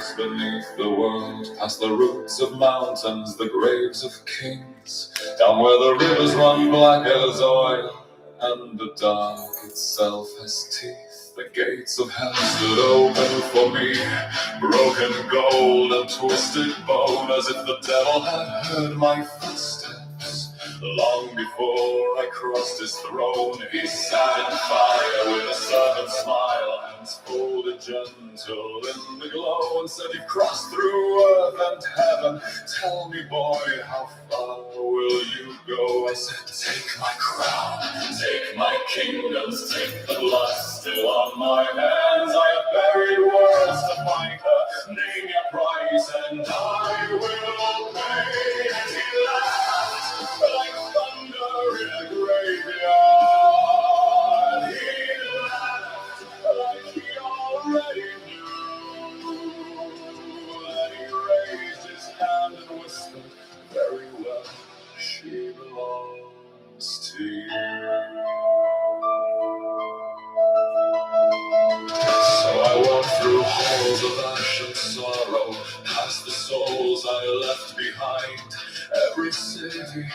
lies beneath the world, past the roots of mountains, the graves of kings, down where the rivers run black as oil, and the dark itself has teeth. The gates of hell stood open for me, broken gold and twisted bone, as if the devil had heard my footsteps. Long before I crossed his throne, he sat in fire with a servant smile, hands folded gentle in the glow, and said, "You've crossed through earth and heaven. Tell me, boy, how far will you go?" I said, "Take my crown, take my kingdoms, take the blood still on my hands. I have buried words to find her. Name your price and I will pay." And he laughed like thunder in a graveyard. He laughed like he already knew. And he raised his hand and whispered, "Very well, she belongs to you." So I walked through halls of ash and sorrow, past the souls I left behind. Every city,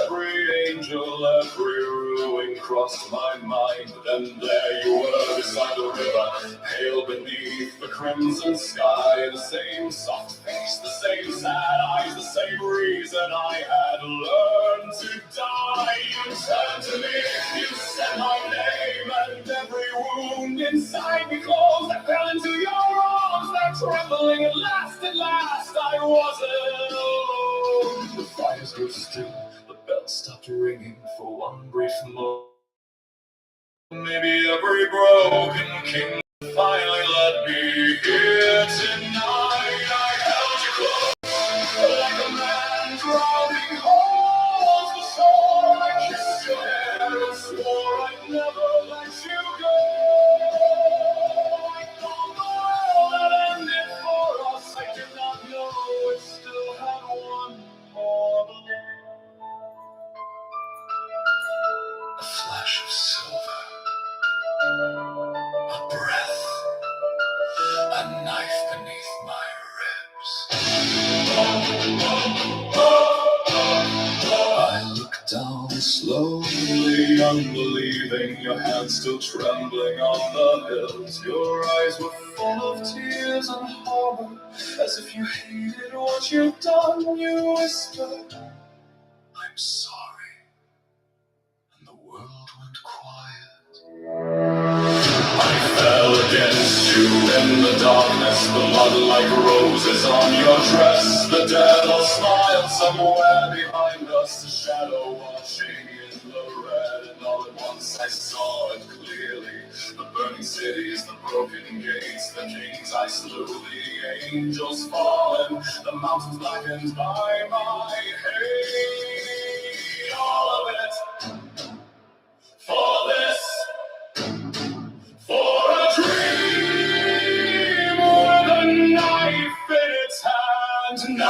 every angel, every ruin crossed my mind. Then there you were beside the river, pale beneath the crimson sky. The same soft face, the same sad eyes, the same reason I had learned to die. You turned to me, you said my name, and every wound inside me closed. I fell into your arms, now trembling at last, I wasn't alone. The fires grew still, the bells stopped ringing for one brief moment. Maybe every broken king finally let me here tonight. I held you close like a man drowning holds the shore. I kissed your hair and swore I'd never let you go. I thought the world had ended for us. I did not know it still had one more blow. A flash of silver, a breath, a knife beneath my ribs. I looked down slowly, unbelieving, your hands still trembling on the hills. Your eyes were full of tears and horror, as if you hated what you'd done. You whispered, "I'm sorry," and the world went quiet. I fell against you in the darkness, blood like roses on your dress. The devil smiled somewhere behind us, a shadow watching in the red. And all at once I saw it clearly, the burning cities, the broken gates, the kings I slew, the angels fallen, the mountains blackened by my hate. All of it for this, for a dream with a knife in its hand. Now I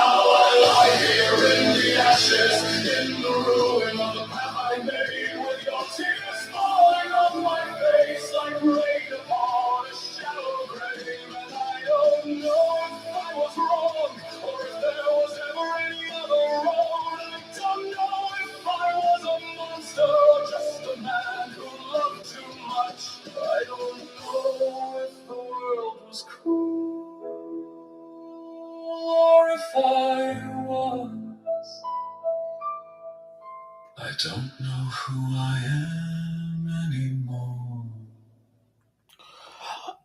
lie here in the ashes, in the ruin of the path I made, with your tears falling on my face like rain upon a shallow grave. And I don't know if I was wrong, or if there was ever any other road. I don't know if I was a monster or just a man who loved too much. I don't know if the world was cruel, or if I was. I don't know who I am anymore.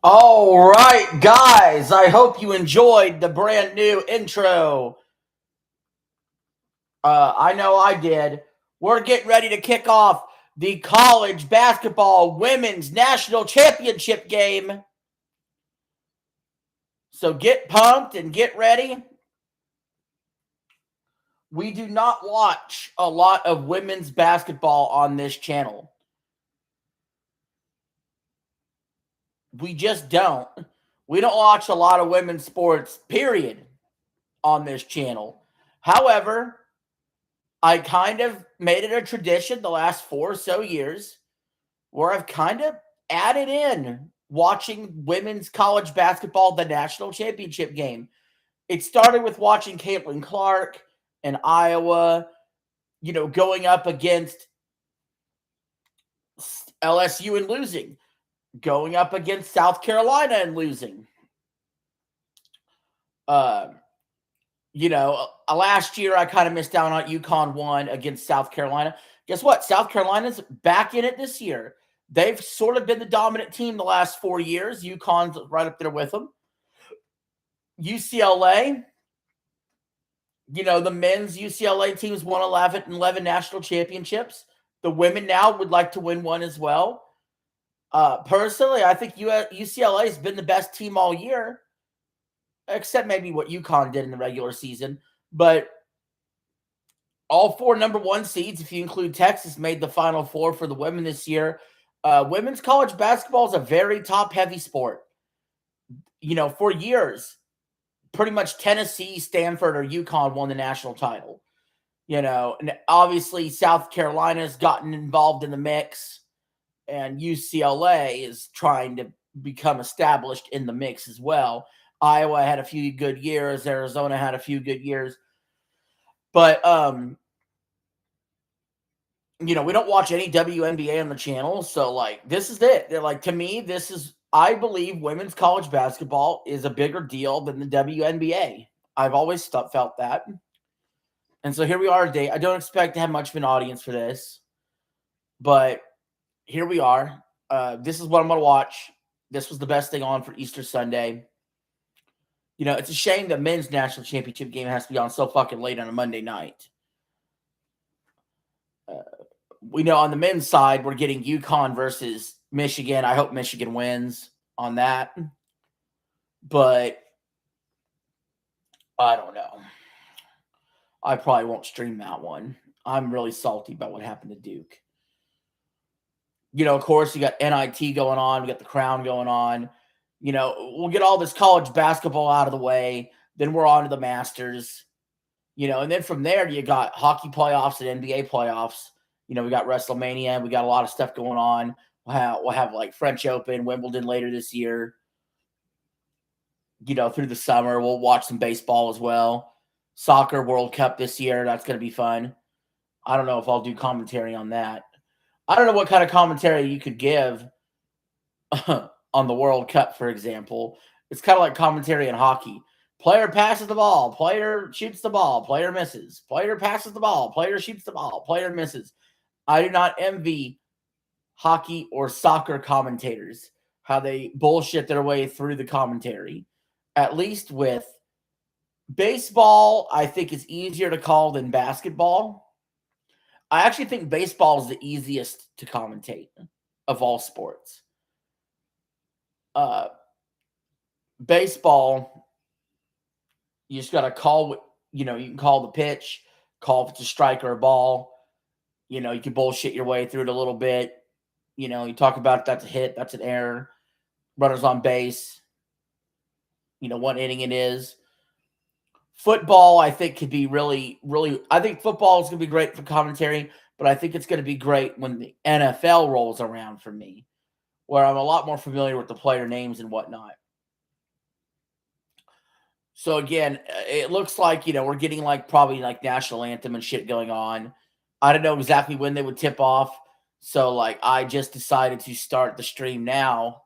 All right, guys, I hope you enjoyed the brand new intro. I know I did. We're getting ready to kick off the college basketball women's national championship game. So get pumped and get ready. We do not watch a lot of women's basketball on this channel. We just don't. We don't watch a lot of women's sports, period, on this channel. However, I kind of made it a tradition the last 4 or so years where I've kind of added in watching women's college basketball, the national championship game. It started with watching Caitlin Clark in Iowa, going up against LSU and losing, going up against South Carolina and losing. Last year I kind of missed out on UConn won against South Carolina. Guess what? South Carolina's back in it this year. They've sort of been the dominant team the last 4 years. UConn's right up there with them. UCLA, the men's UCLA team's won 11 national championships. The women now would like to win one as well. Personally, I think UCLA has been the best team all year, except maybe what UConn did in the regular season. But all 4 number 1 seeds, if you include Texas, made the Final Four for the women this year. Women's college basketball is a very top-heavy sport. For years, pretty much Tennessee, Stanford, or UConn won the national title. And obviously South Carolina's gotten involved in the mix, and UCLA is trying to become established in the mix as well. Iowa had a few good years. Arizona had a few good years. But, we don't watch any WNBA on the channel. So, this is it. To me, I believe women's college basketball is a bigger deal than the WNBA. I've always felt that. And so here we are today. I don't expect to have much of an audience for this, but here we are. This is what I'm going to watch. This was the best thing on for Easter Sunday. It's a shame that men's national championship game has to be on so fucking late on a Monday night. We know on the men's side, we're getting UConn versus Michigan. I hope Michigan wins on that. But I don't know. I probably won't stream that one. I'm really salty about what happened to Duke. Of course, you got NIT going on. We got the Crown going on. We'll get all this college basketball out of the way. Then we're on to the Masters. And then from there, you got hockey playoffs and NBA playoffs. We got WrestleMania. We got a lot of stuff going on. We'll have like French Open, Wimbledon later this year. Through the summer, we'll watch some baseball as well. Soccer World Cup this year. That's going to be fun. I don't know if I'll do commentary on that. I don't know what kind of commentary you could give on the World Cup, for example. It's kind of like commentary in hockey. Player passes the ball. Player shoots the ball. Player misses. Player passes the ball. Player shoots the ball. Player misses. I do not envy hockey or soccer commentators, how they bullshit their way through the commentary. At least with baseball, I think it's easier to call than basketball. I actually think baseball is the easiest to commentate of all sports. Baseball, you just got to call, you can call the pitch, call if it's a strike or a ball. You can bullshit your way through it a little bit. You talk about if that's a hit, that's an error. Runners on base. What inning it is. Football, I think, could be really, really. I think football is going to be great for commentary, but I think it's going to be great when the NFL rolls around for me, where I'm a lot more familiar with the player names and whatnot. So again, it looks like, we're getting probably national anthem and shit going on. I don't know exactly when they would tip off. So I just decided to start the stream now.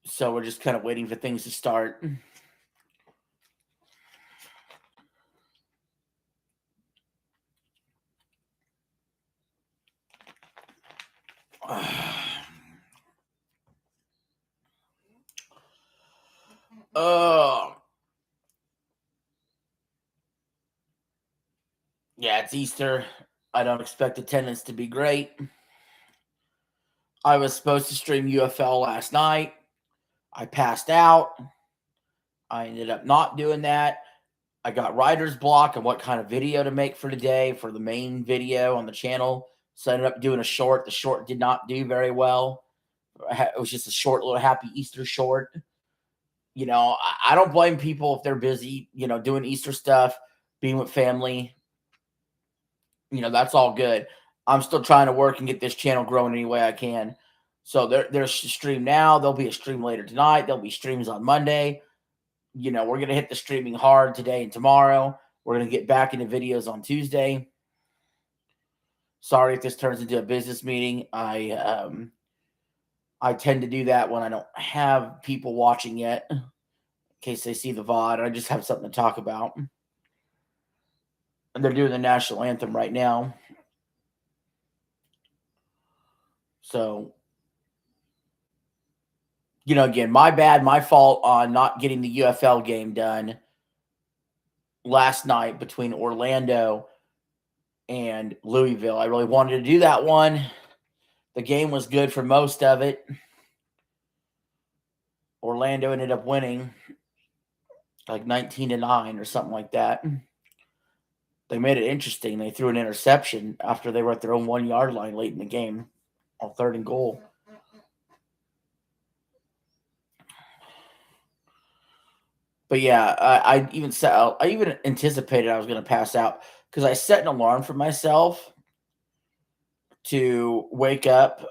So we're just kind of waiting for things to start. Yeah, it's Easter. I don't expect attendance to be great. I was supposed to stream UFL last night. I passed out. I ended up not doing that. I got writer's block on what kind of video to make for today for the main video on the channel. So I ended up doing a short. The short did not do very well. It was just a short little happy Easter short. I don't blame people if they're busy, doing Easter stuff, being with family. That's all good. I'm still trying to work and get this channel growing any way I can. So there's a stream now. There'll be a stream later tonight. There'll be streams on Monday. We're going to hit the streaming hard today and tomorrow. We're going to get back into videos on Tuesday. Sorry if this turns into a business meeting. I tend to do that when I don't have people watching yet, in case they see the VOD. I just have something to talk about. And they're doing the national anthem right now. So, again, my fault on not getting the UFL game done last night between Orlando and Louisville. I really wanted to do that one. The game was good for most of it. Orlando ended up winning like 19-9 or something like that. They made it interesting. They threw an interception after they were at their own 1-yard line late in the game on 3rd and goal. But yeah, I even anticipated I was going to pass out because I set an alarm for myself to wake up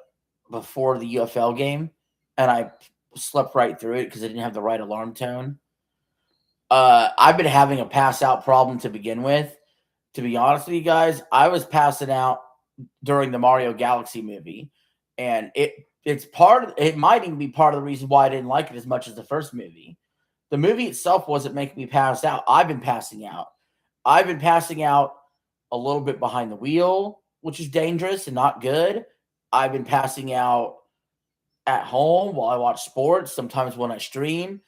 before the UFL game, and I slept right through it because I didn't have the right alarm tone. I've been having a pass out problem to begin with. To be honest with you guys, I was passing out during the Mario Galaxy movie, and it might even be part of the reason why I didn't like it as much as the first movie. The movie itself wasn't making me pass out. I've been passing out. I've been passing out a little bit behind the wheel, which is dangerous and not good. I've been passing out at home while I watch sports, sometimes when I stream,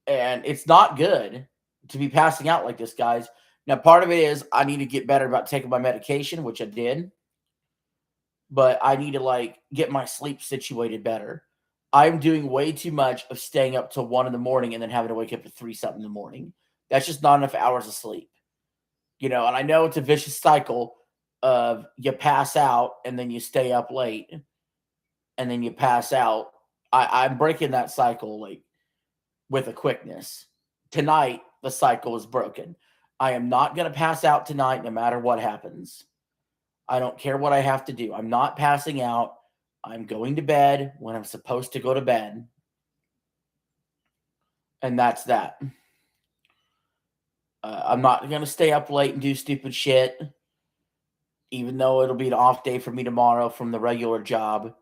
and it's not good to be passing out like this, guys. Now, part of it is I need to get better about taking my medication, which I did, but I need to get my sleep situated better. I'm doing way too much of staying up till 1 in the morning and then having to wake up at 3 something in the morning. That's just not enough hours of sleep. And I know it's a vicious cycle of you pass out and then you stay up late and then you pass out. I'm breaking that cycle with a quickness. Tonight, the cycle is broken. I am not going to pass out tonight no matter what happens. I don't care what I have to do. I'm not passing out. I'm going to bed when I'm supposed to go to bed. And that's that. I'm not going to stay up late and do stupid shit, even though it'll be an off day for me tomorrow from the regular job.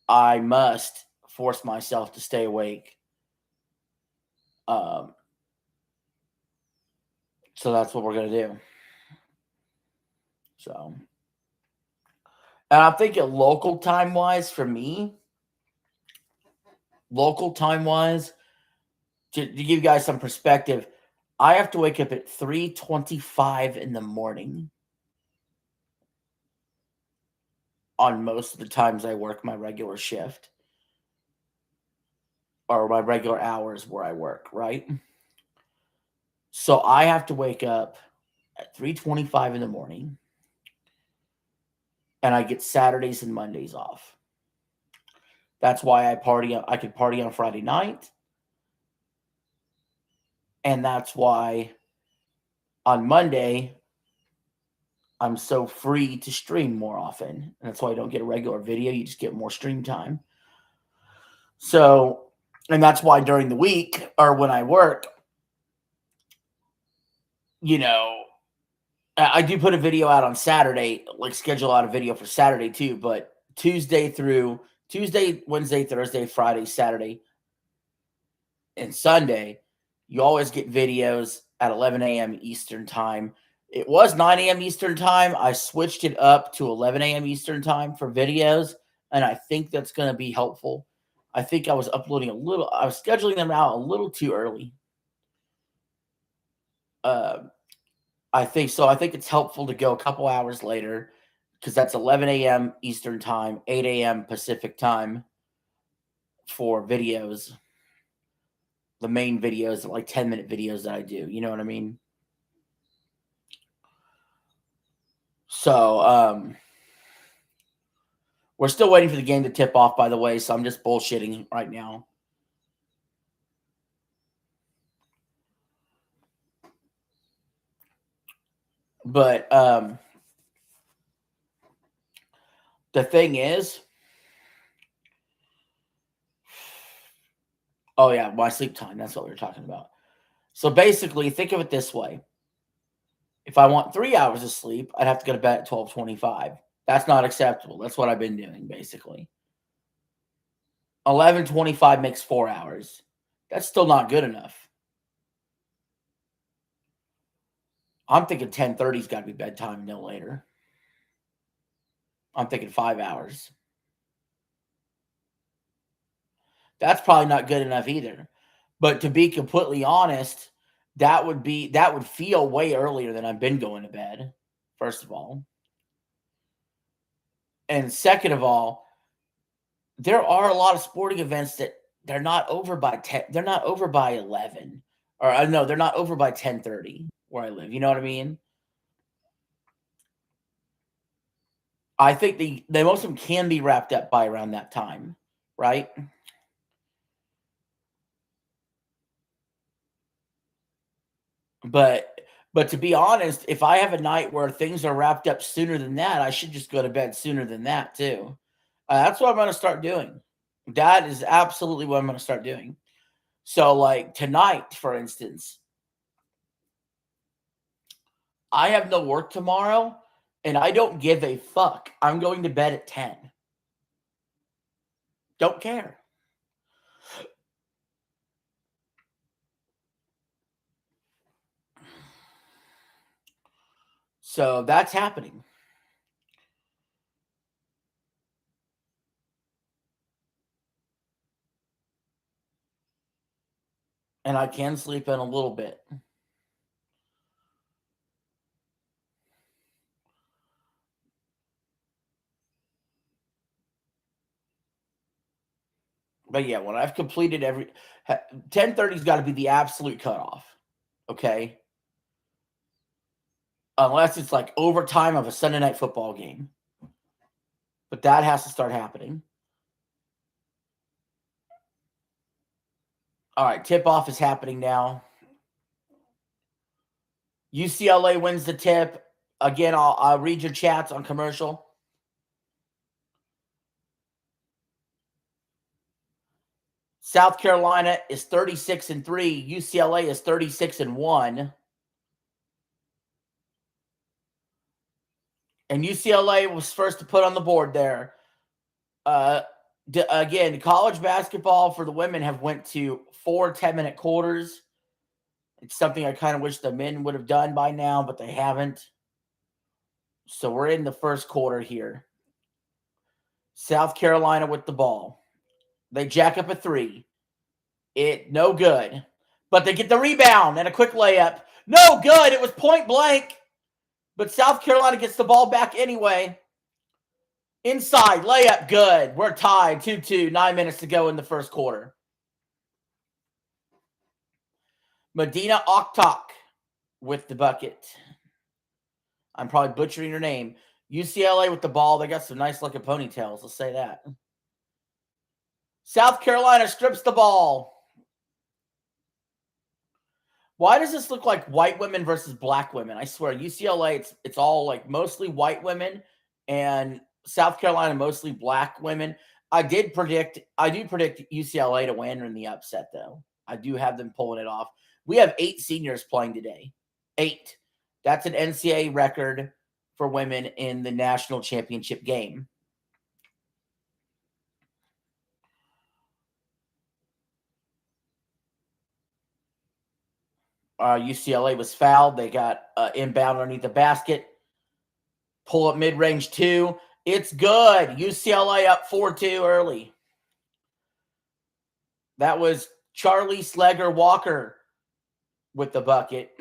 I must force myself to stay awake. So that's what we're going to do. So, and I'm thinking local time-wise for me, to give you guys some perspective, I have to wake up at 3:25 in the morning on most of the times I work my regular shift or my regular hours where I work, right? So I have to wake up at 3:25 in the morning, and I get Saturdays and Mondays off. That's why I could party on Friday night. And that's why on Monday, I'm so free to stream more often. And that's why I don't get a regular video. You just get more stream time. So, and that's why during the week or when I work, I do put a video out on Saturday, schedule out a video for Saturday too, but Tuesday, Wednesday, Thursday, Friday, Saturday, and Sunday, you always get videos at 11 a.m. Eastern time. It was 9 a.m. Eastern time. I switched it up to 11 a.m. Eastern time for videos, and I think that's going to be helpful. I think I was scheduling them out a little too early. I think so. I think it's helpful to go a couple hours later because that's 11 a.m. Eastern time, 8 a.m. Pacific time for videos. The main videos, 10-minute videos that I do. You know what I mean? So, we're still waiting for the game to tip off, by the way, so I'm just bullshitting right now. But, The thing is, oh yeah, my sleep time. That's what we were talking about. So basically, think of it this way. If I want 3 hours of sleep, I'd have to go to bed at 12:25. That's not acceptable. That's what I've been doing, basically. 11:25 makes 4 hours. That's still not good enough. I'm thinking 10:30's got to be bedtime, no later. I'm thinking 5 hours. That's probably not good enough either. But to be completely honest, that would feel way earlier than I've been going to bed, first of all. And second of all, there are a lot of sporting events that they're not over by 10, they're not over by 11. Or no, they're not over by 10:30 where I live. You know what I mean? I think the most of them can be wrapped up by around that time, right? But to be honest, if I have a night where things are wrapped up sooner than that, I should just go to bed sooner than that too. That's what I'm going to start doing. That is absolutely what I'm going to start doing. So, like tonight, for instance, I have no work tomorrow, and I don't give a fuck. I'm going to bed at 10. Don't care. So that's happening. And I can sleep in a little bit. But yeah, when I've completed 10:30's got to be the absolute cutoff. Okay? Unless it's like overtime of a Sunday night football game. But that has to start happening. All right, tip-off is happening now. UCLA wins the tip. Again, I'll read your chats on commercial. South Carolina is 36-3. UCLA is 36-1. And UCLA was first to put on the board there. Again, college basketball for the women have went to 4 10-minute quarters. It's something I kind of wish the men would have done by now, but they haven't. So we're in the first quarter here. South Carolina with the ball. They jack up a 3. No good. But they get the rebound and a quick layup. No good. It was point blank. But South Carolina gets the ball back anyway. Inside, layup, good. We're tied, 2-2, 9 minutes to go in the first quarter. Medina Oktok with the bucket. I'm probably butchering her name. UCLA with the ball. They got some nice looking ponytails. Let's say that. South Carolina strips the ball. Why does this look like white women versus black women? I swear, UCLA, it's all like mostly white women, and South Carolina mostly black women. I do predict UCLA to win in the upset, though. I do have them pulling it off. We have 8 seniors playing today. 8. That's an NCAA record for women in the national championship game. UCLA was fouled. They got inbound underneath the basket. Pull up mid-range 2. It's good. UCLA up 4-2 early. That was Charlie Slegger Walker with the bucket.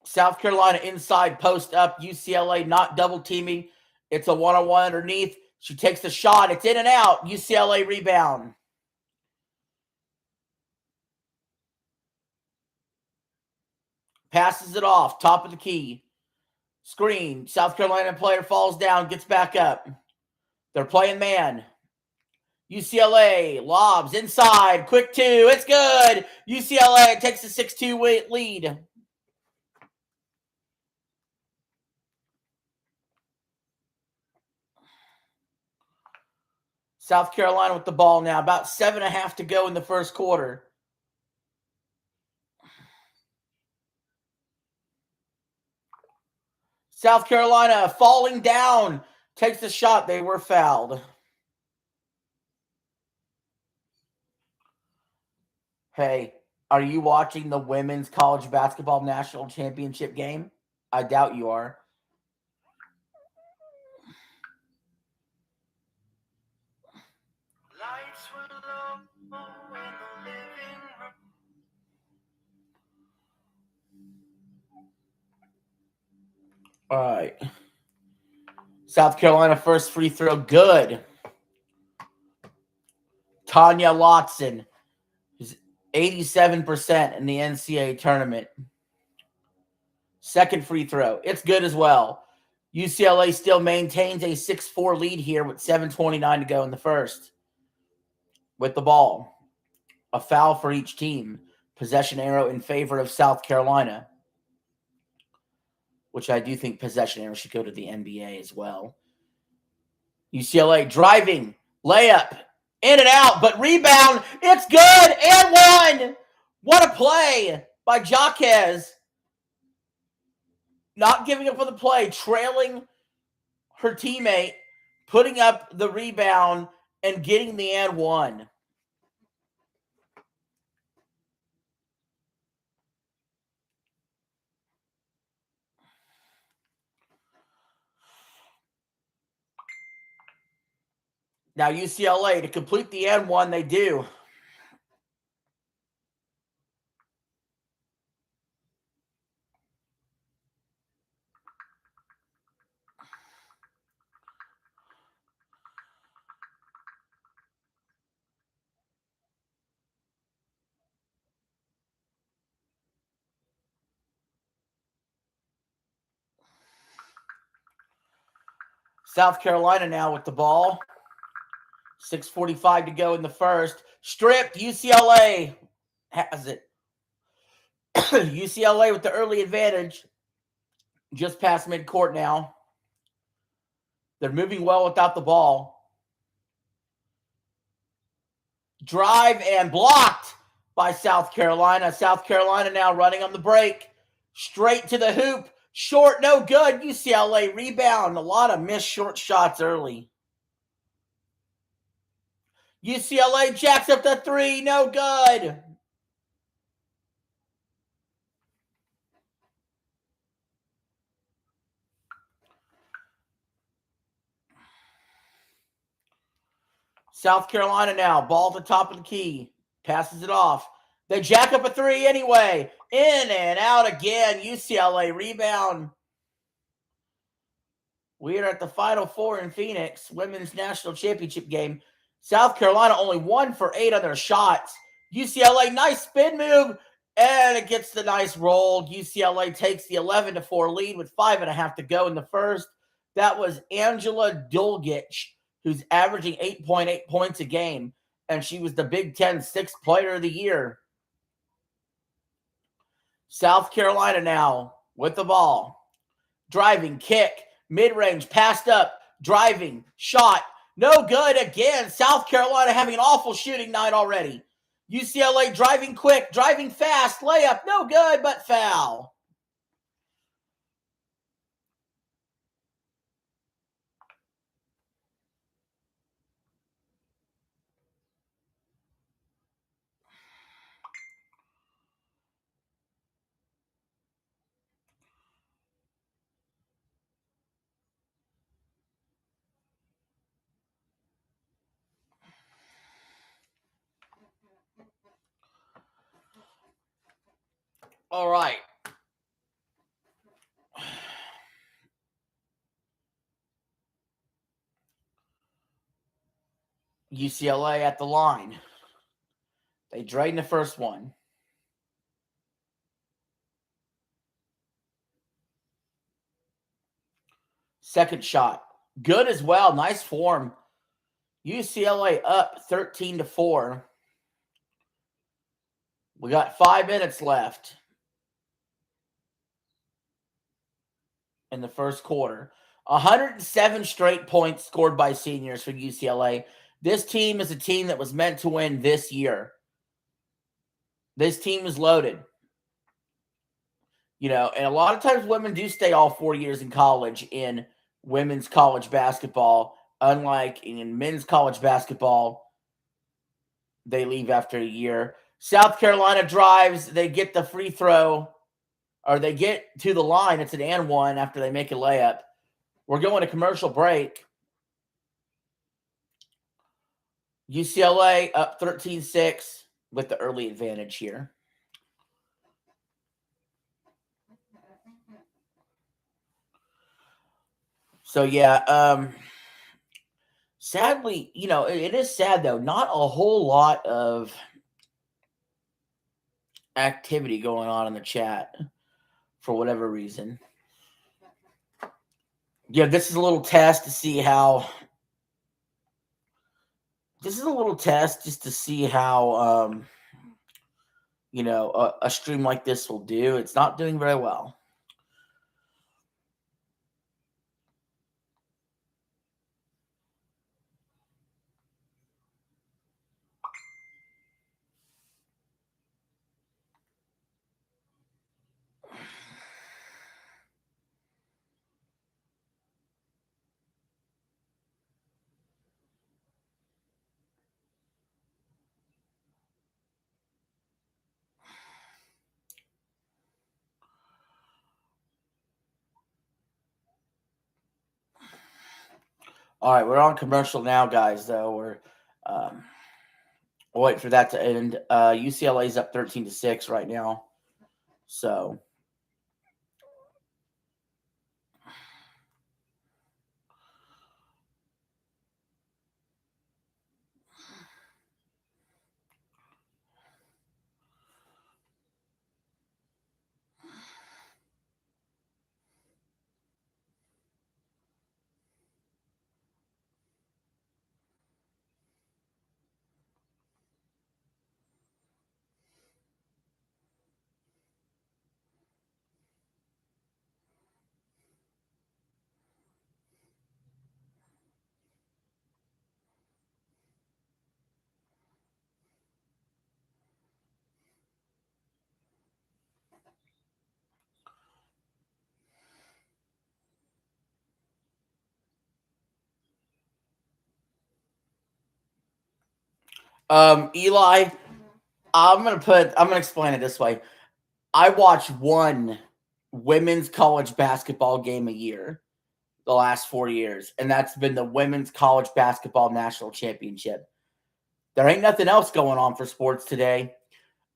South Carolina inside post up. UCLA not double teaming. It's a one-on-one underneath. She takes the shot. It's in and out. UCLA rebound. Passes it off. Top of the key. Screen. South Carolina player falls down. Gets back up. They're playing man. UCLA lobs inside. Quick 2. It's good. UCLA takes a 6-2 lead. South Carolina with the ball now. About 7.5 to go in the first quarter. South Carolina falling down. Takes the shot. They were fouled. Hey, are you watching the women's college basketball national championship game? I doubt you are. Lights were low in the living room. All right. South Carolina first free throw, good. Tanya Lotson is 87% in the NCAA tournament. Second free throw, it's good as well. UCLA still maintains a 6-4 lead here with 7:29 to go in the first. With the ball, a foul for each team. Possession arrow in favor of South Carolina, which I do think possession arrow should go to the NBA as well. UCLA driving, layup, in and out, but rebound, it's good, and one! What a play by Jaquez. Not giving up on the play, trailing her teammate, putting up the rebound, and getting the and one. Now UCLA, to complete the and one, they do. South Carolina now with the ball. 6:45 to go in the first. Stripped. UCLA has it. UCLA with the early advantage. Just past midcourt now. They're moving well without the ball. Drive and blocked by South Carolina. South Carolina now running on the break. Straight to the hoop. Short, no good. UCLA rebound. A lot of missed short shots early. UCLA jacks up the three. No good. South Carolina now. Ball at the top of the key. Passes it off. They jack up a three anyway. In and out again. UCLA rebound. We are at the Final Four in Phoenix, women's national championship game. South Carolina only 1 for 8 on their shots. UCLA, nice spin move, and it gets the nice roll. UCLA takes the 11-4 lead with 5.5 to go in the first. That was Angela Dulgich, who's averaging 8.8 points a game, and she was the Big Ten Sixth Player of the Year. South Carolina now with the ball. Driving, kick. Mid-range, passed up, driving, shot, no good again. South Carolina having an awful shooting night already. UCLA driving quick, driving fast, layup, no good, but foul. All right. UCLA at the line. They drained the first one. Second shot, good as well. Nice form. UCLA up 13-4. We got 5 minutes left in the first quarter. 107 straight points scored by seniors for UCLA. This team is a team that was meant to win this year. This team is loaded. And a lot of times women do stay all 4 years in college in women's college basketball, unlike in men's college basketball, they leave after a year. South Carolina drives, they get the free throw, or they get to the line. It's an and one after they make a layup. We're going to commercial break. UCLA up 13-6 with the early advantage here. So, yeah, sadly, it is sad, though. Not a whole lot of activity going on in the chat for whatever reason. Yeah, this is a little test to see how... This is a little test just to see how, a stream like this will do. It's not doing very well. All right, we're on commercial now, guys, though. We'll wait for that to end. UCLA's up 13-6 right now. So... Eli, I'm gonna explain it this way. I watch one women's college basketball game a year the last 4 years, and that's been the Women's College Basketball National Championship. There ain't nothing else going on for sports today.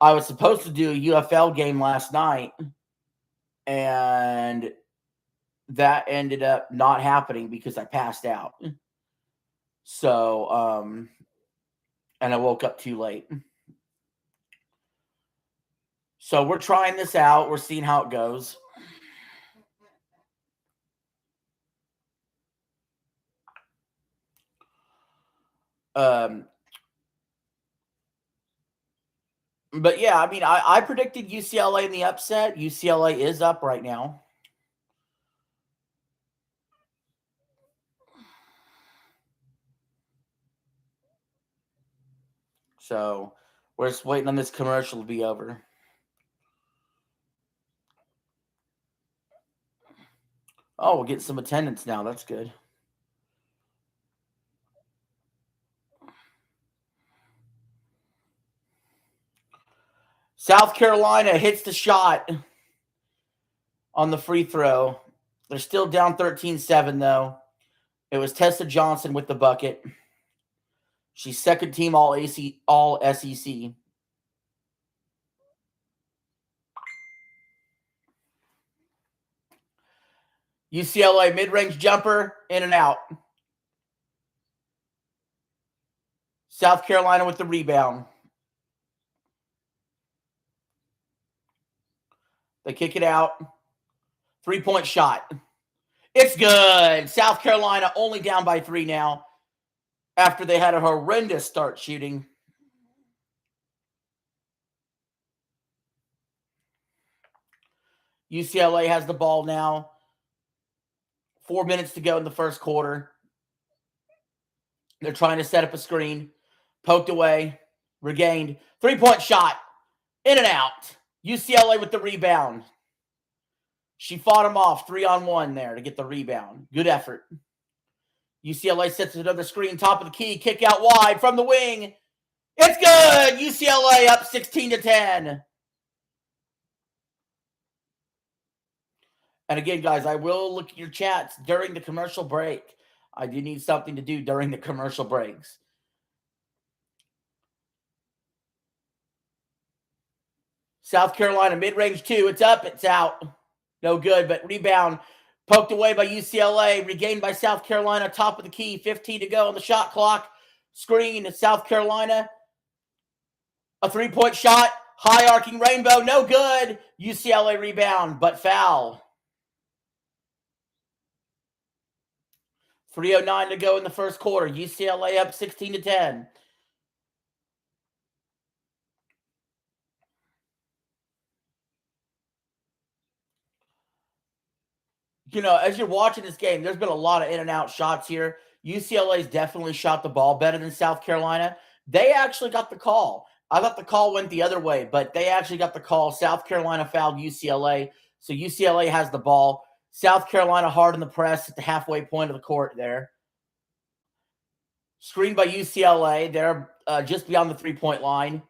I was supposed to do a UFL game last night, and that ended up not happening because I passed out. So, and I woke up too late. So we're trying this out. We're seeing how it goes. But yeah, I mean, I predicted UCLA in the upset. UCLA is up right now. So we're just waiting on this commercial to be over. Oh, we're getting some attendance now. That's good. South Carolina hits the shot on the free throw. They're still down 13-7, though. It was Tessa Johnson with the bucket. She's second team all SEC. UCLA mid-range jumper, in and out. South Carolina with the rebound. They kick it out. 3-point shot. It's good. South Carolina only down by 3 now after they had a horrendous start shooting. UCLA has the ball now. 4 minutes to go in the first quarter. They're trying to set up a screen. Poked away. Regained. 3-point shot. In and out. UCLA with the rebound. She fought him off 3-on-1 there to get the rebound. Good effort. UCLA sets another screen. Top of the key. Kick out wide from the wing. It's good. UCLA up 16-10. And again, guys, I will look at your chats during the commercial break. I do need something to do during the commercial breaks. South Carolina mid-range 2. It's up. It's out. No good, but rebound poked away by UCLA. Regained by South Carolina. Top of the key. 15 to go on the shot clock. Screen to South Carolina. A 3-point shot. High arcing rainbow. No good. UCLA rebound, but foul. 3:09 to go in the first quarter. UCLA up 16-10. You know, as you're watching this game, there's been a lot of in and out shots here. UCLA's definitely shot the ball better than South Carolina. They actually got the call. I thought the call went the other way, but they actually got the call. South Carolina fouled UCLA, so UCLA has the ball. South Carolina hard in the press at the halfway point of the court there. Screened by UCLA. They're just beyond the 3-point line.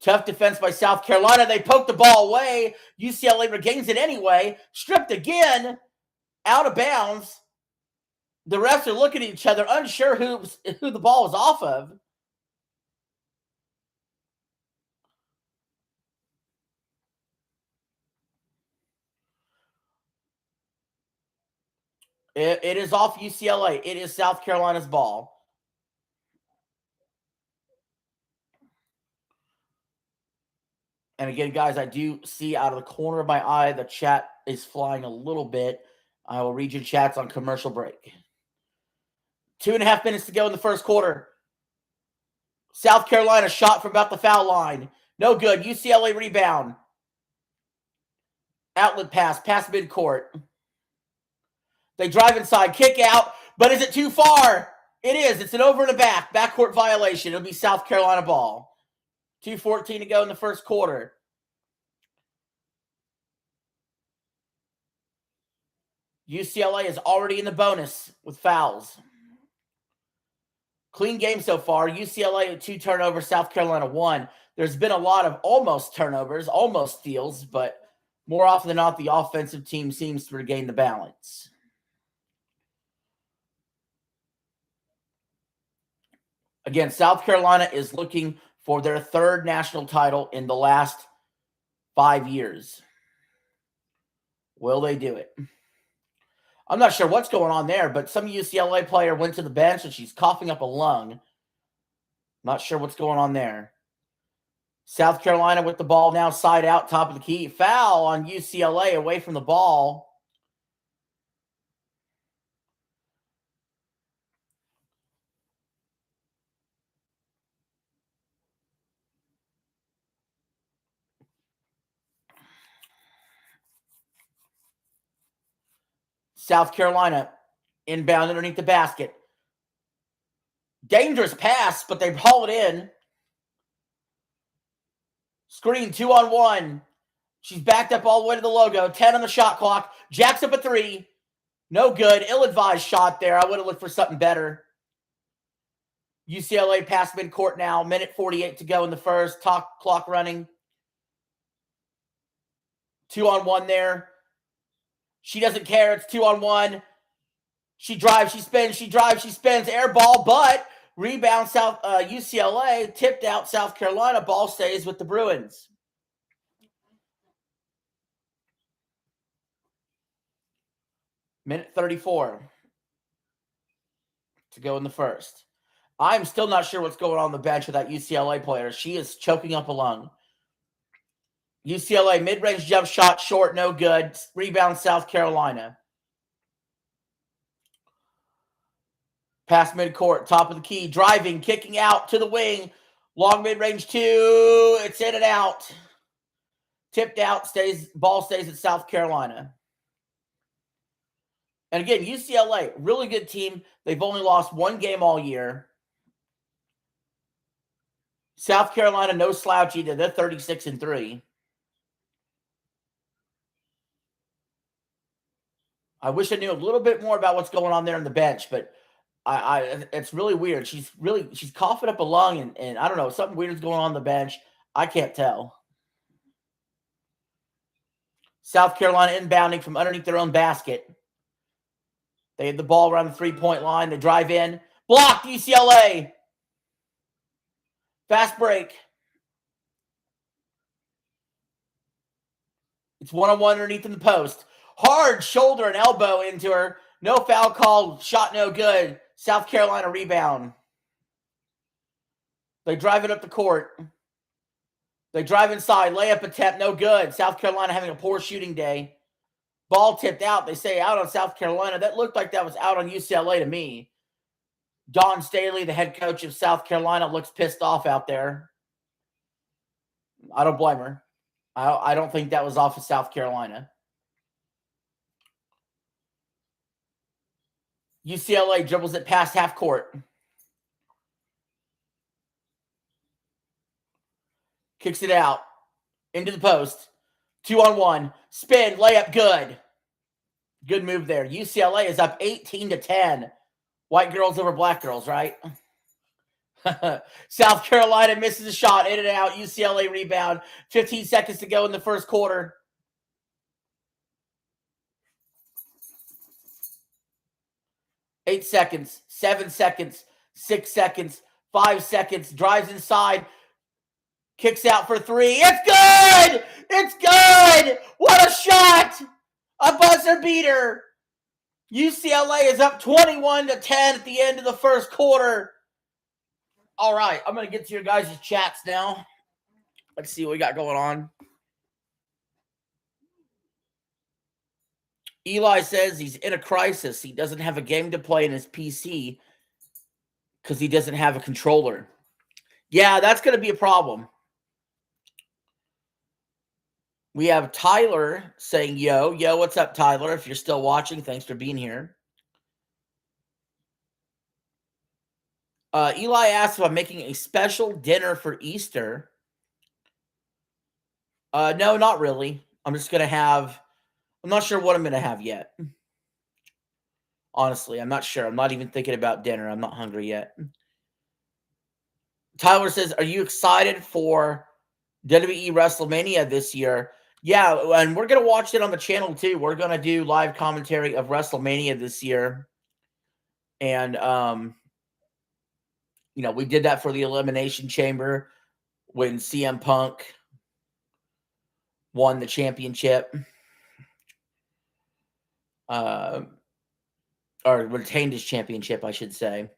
Tough defense by South Carolina. They poke the ball away. UCLA regains it anyway. Stripped again. Out of bounds. The refs are looking at each other, unsure who the ball was off of. It is off UCLA. It is South Carolina's ball. And again, guys, I do see out of the corner of my eye the chat is flying a little bit. I will read your chats on commercial break. 2.5 minutes to go in the first quarter. South Carolina shot from about the foul line. No good. UCLA rebound. Outlet pass. Pass midcourt. They drive inside. Kick out. But is it too far? It is. It's an over and a back. Backcourt violation. It'll be South Carolina ball. 2:14 to go in the first quarter. UCLA is already in the bonus with fouls. Clean game so far. UCLA 2 turnovers, South Carolina 1. There's been a lot of almost turnovers, almost steals, but more often than not, the offensive team seems to regain the balance. Again, South Carolina is looking for their 3rd national title in the last 5 years. Will they do it? I'm not sure what's going on there, but some UCLA player went to the bench and she's coughing up a lung. Not sure what's going on there. South Carolina with the ball now, side out, top of the key. Foul on UCLA away from the ball. South Carolina inbound underneath the basket. Dangerous pass, but they haul it in. Screen 2-on-1. She's backed up all the way to the logo. 10 on the shot clock. Jacks up a 3. No good. Ill-advised shot there. I would have looked for something better. UCLA past midcourt now. Minute 48 to go in the first. Clock running. 2-on-1 there. She doesn't care. It's 2-on-1. She drives, she spins, she drives, she spins. Air ball, but rebound UCLA. Tipped out South Carolina. Ball stays with the Bruins. Minute 34 to go in the first. I'm still not sure what's going on the bench with that UCLA player. She is choking up a lung. UCLA mid-range jump shot, short, no good. Rebound, South Carolina. Pass midcourt, top of the key, driving, kicking out to the wing. Long mid-range 2. It's in and out. Tipped out, ball stays at South Carolina. And again, UCLA, really good team. They've only lost 1 game all year. South Carolina, no slouch either. They're 36-3. I wish I knew a little bit more about what's going on there on the bench, but it's really weird. She's coughing up a lung, and I don't know, something weird is going on the bench. I can't tell. South Carolina inbounding from underneath their own basket. They had the ball around the 3-point line. They drive in. Blocked, UCLA. Fast break. It's one-on-one underneath in the post. Hard shoulder and elbow into her. No foul call. Shot no good. South Carolina rebound. They drive it up the court. They drive inside. Layup attempt, no good. South Carolina having a poor shooting day. Ball tipped out. They say out on South Carolina. That looked like that was out on UCLA to me. Dawn Staley, the head coach of South Carolina, looks pissed off out there. I don't blame her. I don't think that was off of South Carolina. UCLA dribbles it past half court. Kicks it out. Into the post. 2-on-1. Spin. Layup. Good. Good move there. UCLA is up 18-10. White girls over black girls, right? South Carolina misses a shot. In and out. UCLA rebound. 15 seconds to go in the first quarter. Eight seconds. 7 seconds. 6 seconds. 5 seconds. Drives inside. Kicks out for three. It's good! It's good! What a shot! A buzzer beater. UCLA is up 21-10 at the end of the first quarter. All right, I'm going to get to your guys' chats now. Let's see what we got going on. Eli says he's in a crisis. He doesn't have a game to play in his PC because he doesn't have a controller. Yeah, that's going to be a problem. We have Tyler saying, yo, what's up, Tyler? If you're still watching, thanks for being here. Eli asked if I'm making a special dinner for Easter. No, not really. I'm just going to have, I'm not sure what I'm going to have yet. Honestly, I'm not sure. I'm not even thinking about dinner. I'm not hungry yet. Tyler says, are you excited for WWE WrestleMania this year? Yeah, and we're going to watch it on the channel too. We're going to do live commentary of WrestleMania this year. And, we did that for the Elimination Chamber when CM Punk won the championship. Or retained his championship, I should say.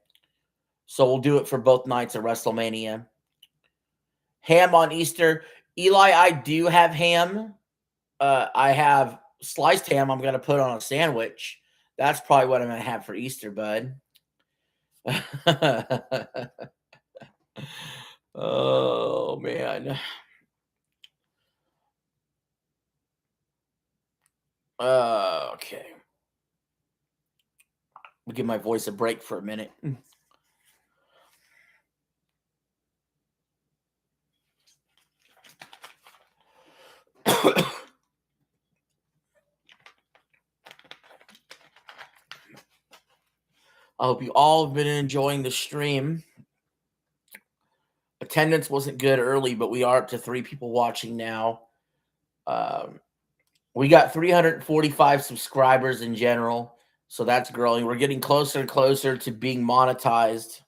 So we'll do it for both nights of WrestleMania. Ham on Easter. Eli, I do have ham. I have sliced ham I'm going to put on a sandwich. That's probably what I'm going to have for Easter, bud. Oh, man. Okay. I'll give my voice a break for a minute. I hope you all have been enjoying the stream. Attendance wasn't good early, but we are up to 3 people watching now. We got 345 subscribers in general, so that's growing. We're getting closer and closer to being monetized.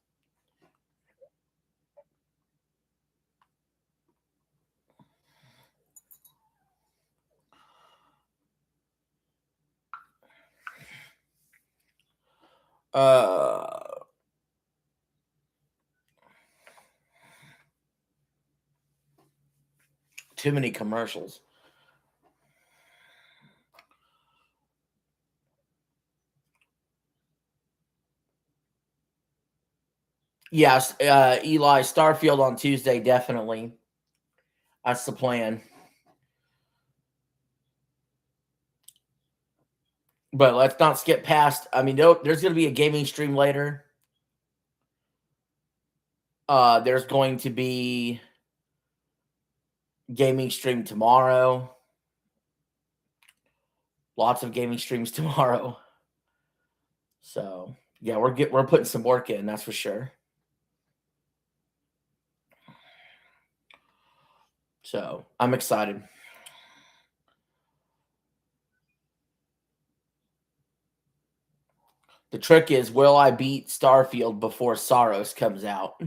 Too many commercials. Yes, Eli, Starfield on Tuesday, definitely. That's the plan. But let's not skip past. I mean, there's going to be a gaming stream later. There's going to be gaming stream tomorrow. Lots of gaming streams tomorrow. So yeah, we're putting some work in, that's for sure. So I'm excited. The trick is, will I beat Starfield before Saros comes out?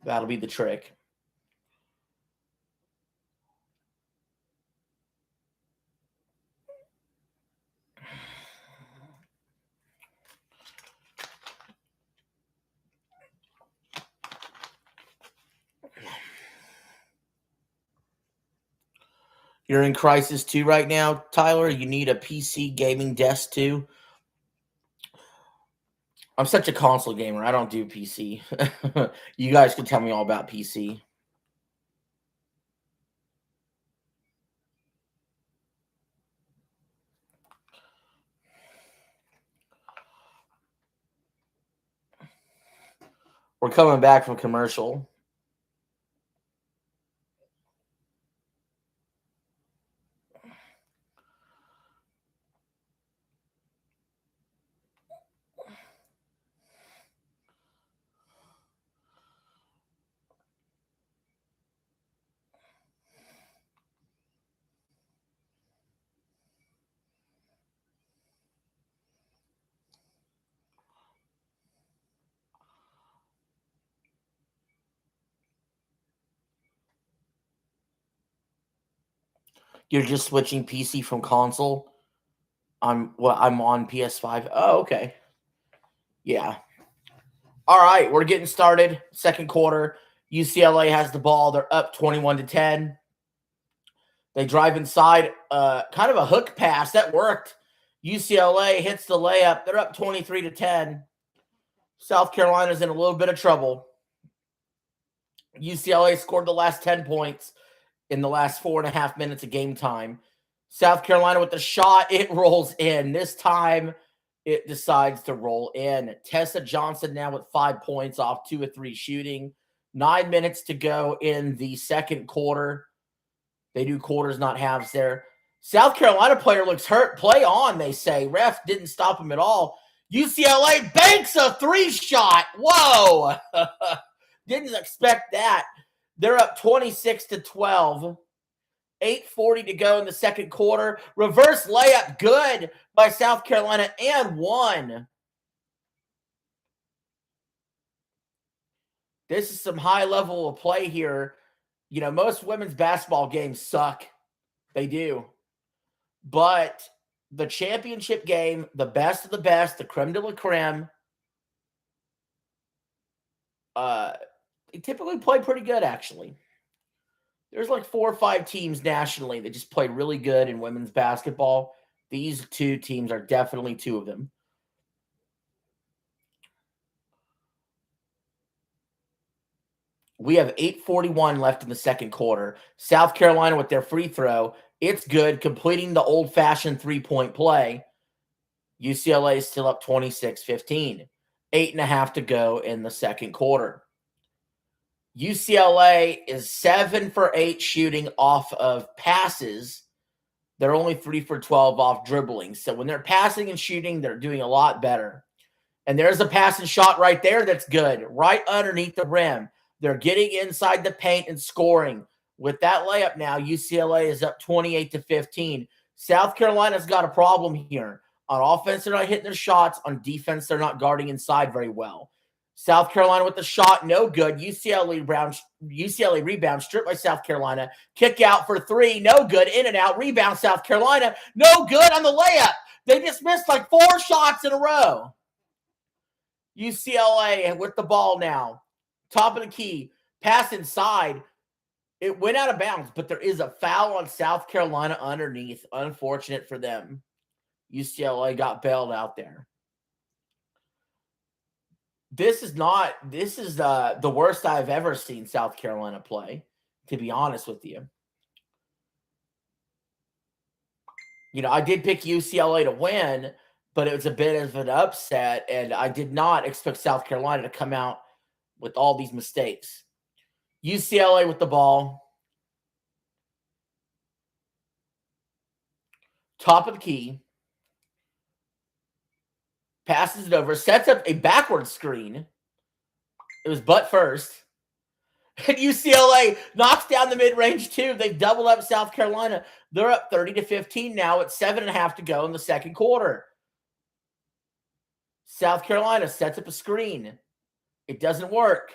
That'll be the trick. You're in Crisis 2 right now, Tyler? You need a PC gaming desk too? I'm such a console gamer. I don't do PC. You guys can tell me all about PC. We're coming back from commercial. You're just switching PC from console? I'm on PS5. Oh, okay. Yeah. All right, we're getting started. Second quarter. UCLA has the ball. They're up 21-10. They drive inside, kind of a hook pass that worked. UCLA hits the layup. They're up 23-10. South Carolina's in a little bit of trouble. UCLA scored the last 10 points in the last 4.5 minutes of game time. South Carolina with the shot, it rolls in. This time, it decides to roll in. Tessa Johnson now with 5 points off 2 of 3 shooting. 9 minutes to go in the second quarter. They do quarters, not halves there. South Carolina player looks hurt. Play on, they say. Ref didn't stop him at all. UCLA banks a 3-shot. Whoa. Didn't expect that. They're up 26-12. 8:40 to go in the second quarter. Reverse layup, good by South Carolina, and one. This is some high level of play here. You know, most women's basketball games suck. They do. But the championship game, the best of the best, the creme de la creme, they typically play pretty good, actually. There's like 4 or 5 teams nationally that just play really good in women's basketball. These 2 teams are definitely 2 of them. We have 8:41 left in the second quarter. South Carolina with their free throw. It's good, completing the old-fashioned three-point play. UCLA is still up 26-15. 8.5 to go in the second quarter. UCLA is 7 for 8 shooting off of passes. They're only 3 for 12 off dribbling. So when they're passing and shooting, they're doing a lot better. And there's a pass and shot right there that's good, right underneath the rim. They're getting inside the paint and scoring. With that layup now, UCLA is up 28-15. South Carolina's got a problem here. On offense, they're not hitting their shots. On defense, they're not guarding inside very well. South Carolina with the shot, no good. UCLA rebound, stripped by South Carolina. Kick out for 3, no good. In and out, rebound South Carolina, no good on the layup. They just missed like 4 shots in a row. UCLA with the ball now. Top of the key. Pass inside. It went out of bounds, but there is a foul on South Carolina underneath. Unfortunate for them. UCLA got bailed out there. This is the worst I've ever seen South Carolina play, to be honest with you. You know, I did pick UCLA to win, but it was a bit of an upset, and I did not expect South Carolina to come out with all these mistakes. UCLA with the ball. Top of the key. Passes it over. Sets up a backward screen. It was butt first. And UCLA knocks down the mid-range too. They've doubled up South Carolina. They're up 30-15 now. It's 7.5 to go in the second quarter. South Carolina sets up a screen. It doesn't work.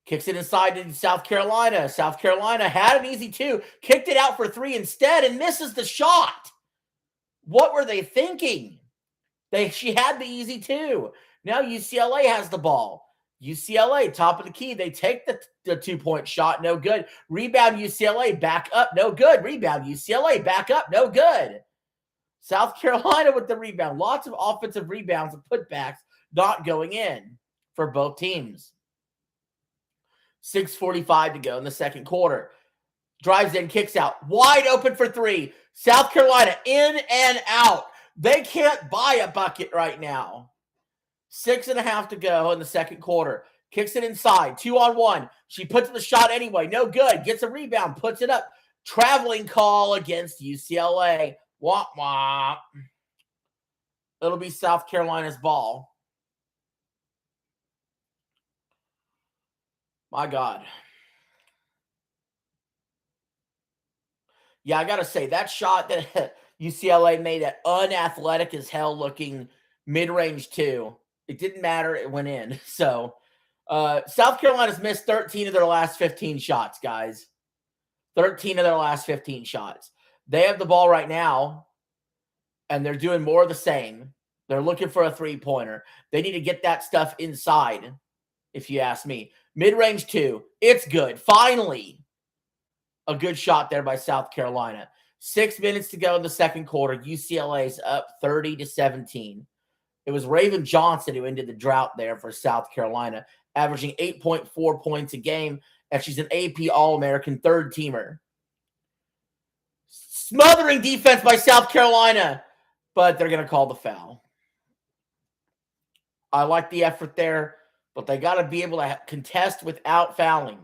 Kicks it inside to South Carolina. South Carolina had an easy two. Kicked it out for three instead and misses the shot. What were they thinking? She had the easy two. Now UCLA has the ball. UCLA, top of the key. They take the two-point shot. No good. Rebound UCLA. Back up. No good. Rebound UCLA. Back up. No good. South Carolina with the rebound. Lots of offensive rebounds and putbacks not going in for both teams. 6:45 to go in the second quarter. Drives in, kicks out. Wide open for three. South Carolina in and out. They can't buy a bucket right now. 6.5 to go in the second quarter. Kicks it inside. 2-on-1. She puts the shot anyway. No good. Gets a rebound. Puts it up. Traveling call against UCLA. Womp womp. It'll be South Carolina's ball. My God. Yeah, I got to say, that shot that UCLA made, that unathletic as hell looking mid-range two, it didn't matter. It went in. So, South Carolina's missed 13 of their last 15 shots, guys. 13 of their last 15 shots. They have the ball right now, and they're doing more of the same. They're looking for a three-pointer. They need to get that stuff inside, if you ask me. Mid-range two. It's good. Finally, a good shot there by South Carolina. 6 minutes to go in the second quarter. UCLA's up 30-17. It was Raven Johnson who ended the drought there for South Carolina, averaging 8.4 points a game, and she's an AP All-American third-teamer. Smothering defense by South Carolina, but they're going to call the foul. I like the effort there, but they got to be able to contest without fouling.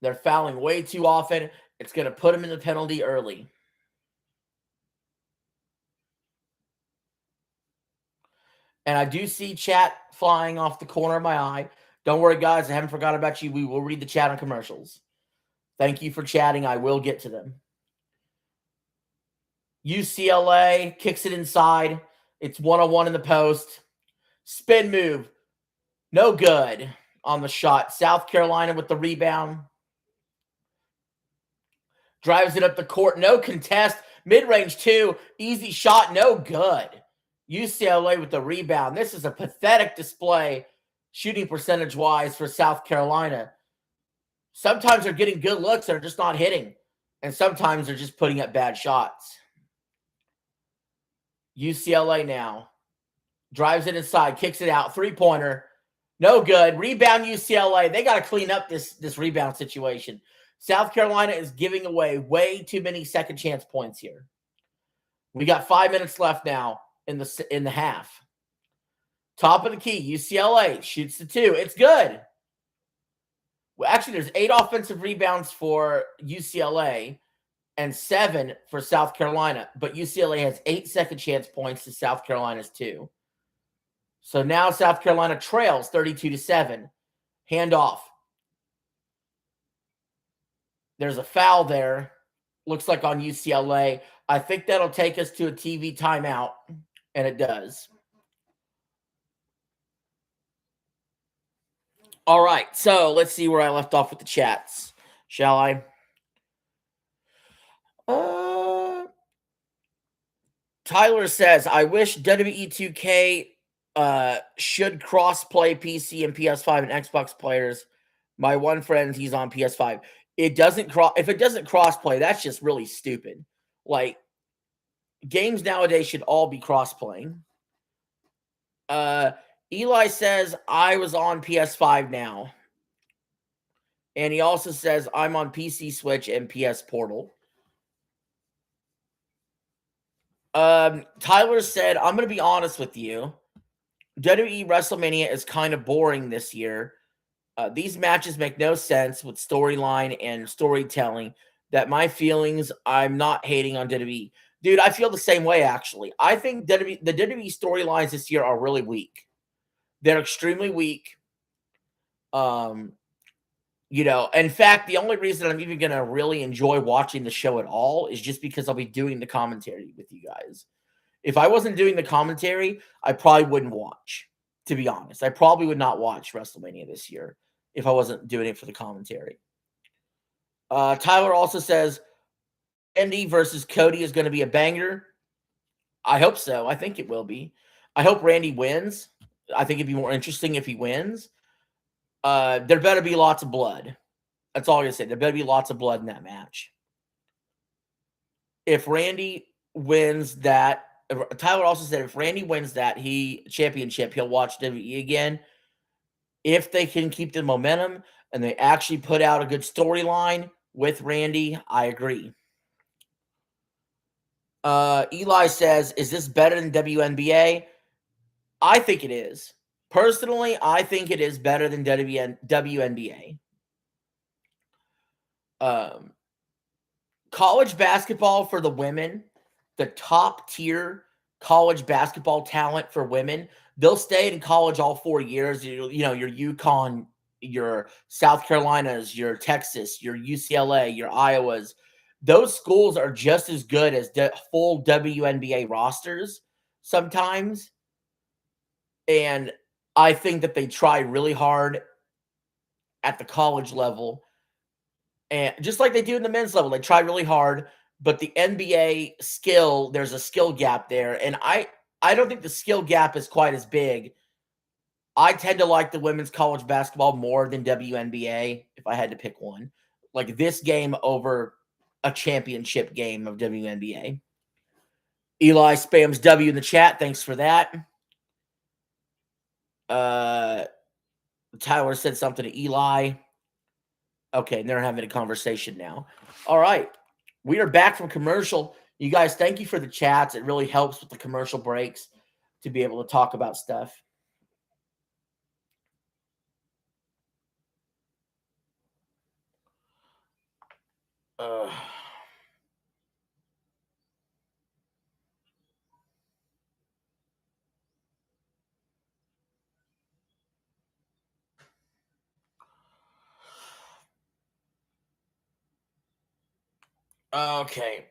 They're fouling way too often. It's going to put them in the penalty early. And I do see chat flying off the corner of my eye. Don't worry, guys. I haven't forgot about you. We will read the chat on commercials. Thank you for chatting. I will get to them. UCLA kicks it inside. It's 1-on-1 in the post. Spin move. No good on the shot. South Carolina with the rebound. Drives it up the court. No contest. Mid-range two. Easy shot. No good. UCLA with the rebound. This is a pathetic display shooting percentage-wise for South Carolina. Sometimes they're getting good looks that are just not hitting. And sometimes they're just putting up bad shots. UCLA now. Drives it inside. Kicks it out. Three-pointer. No good. Rebound UCLA. They got to clean up this rebound situation. South Carolina is giving away way too many second chance points here. We got 5 minutes left now in the half. Top of the key. UCLA shoots the two. It's good. Well, actually, there's 8 offensive rebounds for UCLA and 7 for South Carolina. But UCLA has 8 second chance points to South Carolina's 2. So now South Carolina trails 32-7. Hand off. There's a foul there. Looks like on UCLA. I think that'll take us to a TV timeout, and it does. All right, so let's see where I left off with the chats. Shall I? Tyler says, I wish WWE 2K should cross-play PC and PS5 and Xbox players. My one friend, he's on PS5. If it doesn't cross-play, that's just really stupid. Like, games nowadays should all be cross-playing. Eli says, I was on PS5 now. And he also says, I'm on PC, Switch, and PS Portal. Tyler said, I'm going to be honest with you. WWE WrestleMania is kind of boring this year. These matches make no sense with storyline and storytelling. That my feelings, I'm not hating on WWE. Dude, I feel the same way, actually. I think the WWE storylines this year are really weak. They're extremely weak. In fact, the only reason I'm even going to really enjoy watching the show at all is just because I'll be doing the commentary with you guys. If I wasn't doing the commentary, I probably wouldn't watch, to be honest. I probably would not watch WrestleMania this year if I wasn't doing it for the commentary. Tyler also says, Randy versus Cody is going to be a banger. I hope so. I think it will be. I hope Randy wins. I think it'd be more interesting if he wins. There better be lots of blood. That's all I'm going to say. There better be lots of blood in that match. If Randy wins that, Tyler also said if Randy wins that championship, he'll watch WWE again. If they can keep the momentum and they actually put out a good storyline with Randy, I agree. Eli says, is this better than WNBA? I think it is. Personally, I think it is better than WNBA. College basketball for the women, the top tier college basketball talent for women, they'll stay in college all 4 years. Your UConn, your South Carolinas, your Texas, your UCLA, your Iowas. Those schools are just as good as full WNBA rosters sometimes. And I think that they try really hard at the college level. And just like they do in the men's level, they try really hard. But the NBA skill, there's a skill gap there. And I don't think the skill gap is quite as big. I tend to like the women's college basketball more than WNBA if I had to pick one. Like this game over a championship game of WNBA. Eli spams W in the chat. Thanks for that. Tyler said something to Eli. Okay, they're having a conversation now. All right. We are back from commercial. You guys, thank you for the chats. It really helps with the commercial breaks to be able to talk about stuff. Okay.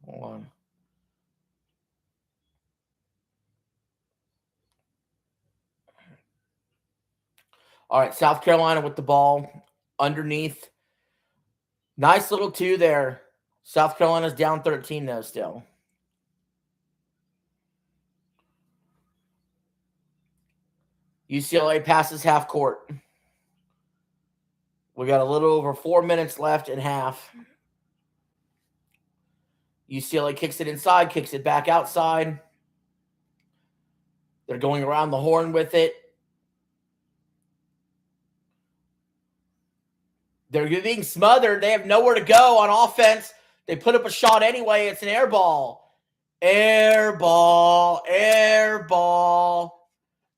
Hold on. All right, South Carolina with the ball underneath. Nice little 2 there. South Carolina's down 13 though still. UCLA passes half court. We got a little over 4 minutes left in half. UCLA kicks it inside, kicks it back outside. They're going around the horn with it. They're being smothered. They have nowhere to go on offense. They put up a shot anyway. It's an air ball. Air ball. Air ball.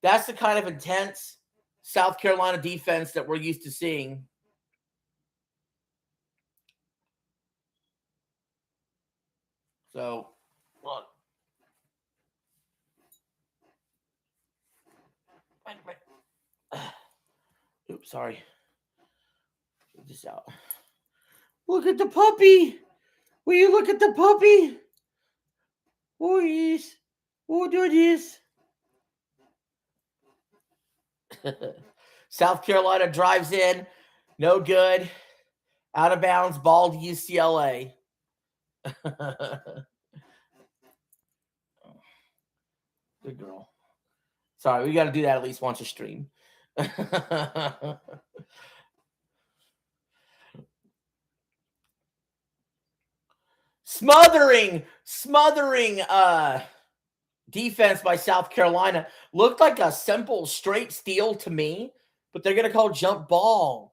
That's the kind of intense South Carolina defense that we're used to seeing. So, look. Oops, sorry. Get this out. Look at the puppy. Will you look at the puppy? Oh, yes. Oh, do this. South Carolina drives in. No good. Out of bounds. Ball to UCLA. Good girl. Sorry, we got to do that at least once a stream. Smothering defense by South Carolina. Looked like a simple straight steal to me, but they're going to call jump ball.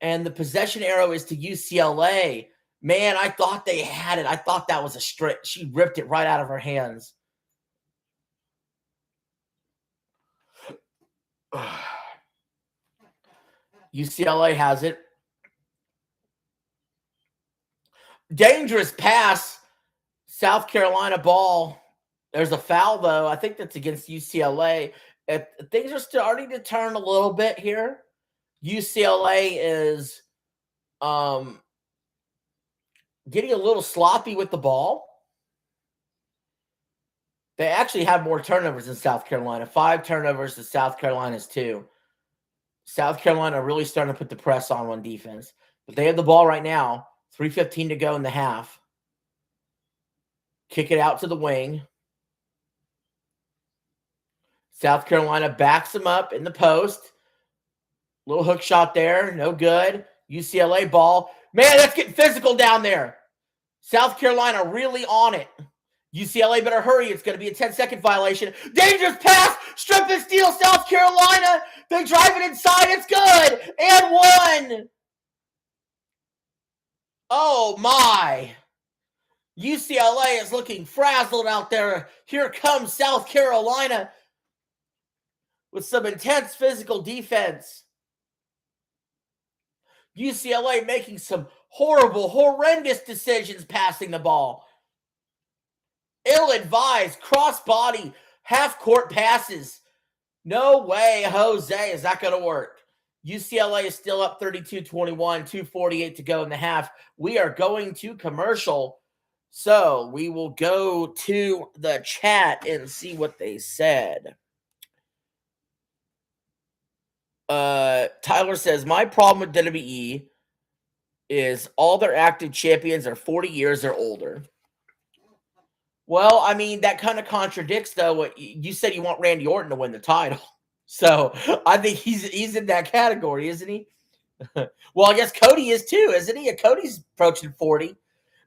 And the possession arrow is to UCLA. Man, I thought they had it. I thought that was a straight. She ripped it right out of her hands. UCLA has it. Dangerous pass. South Carolina ball. There's a foul, though. I think that's against UCLA. Things are starting to turn a little bit here. UCLA is getting a little sloppy with the ball. They actually have more turnovers than South Carolina. 5 turnovers to South Carolina's 2. South Carolina really starting to put the press on defense. But they have the ball right now. 3:15 to go in the half. Kick it out to the wing. South Carolina backs them up in the post. Little hook shot there. No good. UCLA ball. Man, that's getting physical down there. South Carolina really on it. UCLA better hurry. It's going to be a 10-second violation. Dangerous pass. Strip and steal South Carolina. They drive it inside. It's good. And 1. Oh, my. UCLA is looking frazzled out there. Here comes South Carolina with some intense physical defense. UCLA making some horrible, horrendous decisions passing the ball. Ill-advised, cross-body, half-court passes. No way, Jose, is that going to work? UCLA is still up 32-21, 2:48 to go in the half. We are going to commercial, so we will go to the chat and see what they said. Tyler says, my problem with WWE is all their active champions are 40 years or older. Well, I mean, that kind of contradicts, though, what you said you want Randy Orton to win the title. So I think he's in that category, isn't he? Well, I guess Cody is too, isn't he? Cody's approaching 40.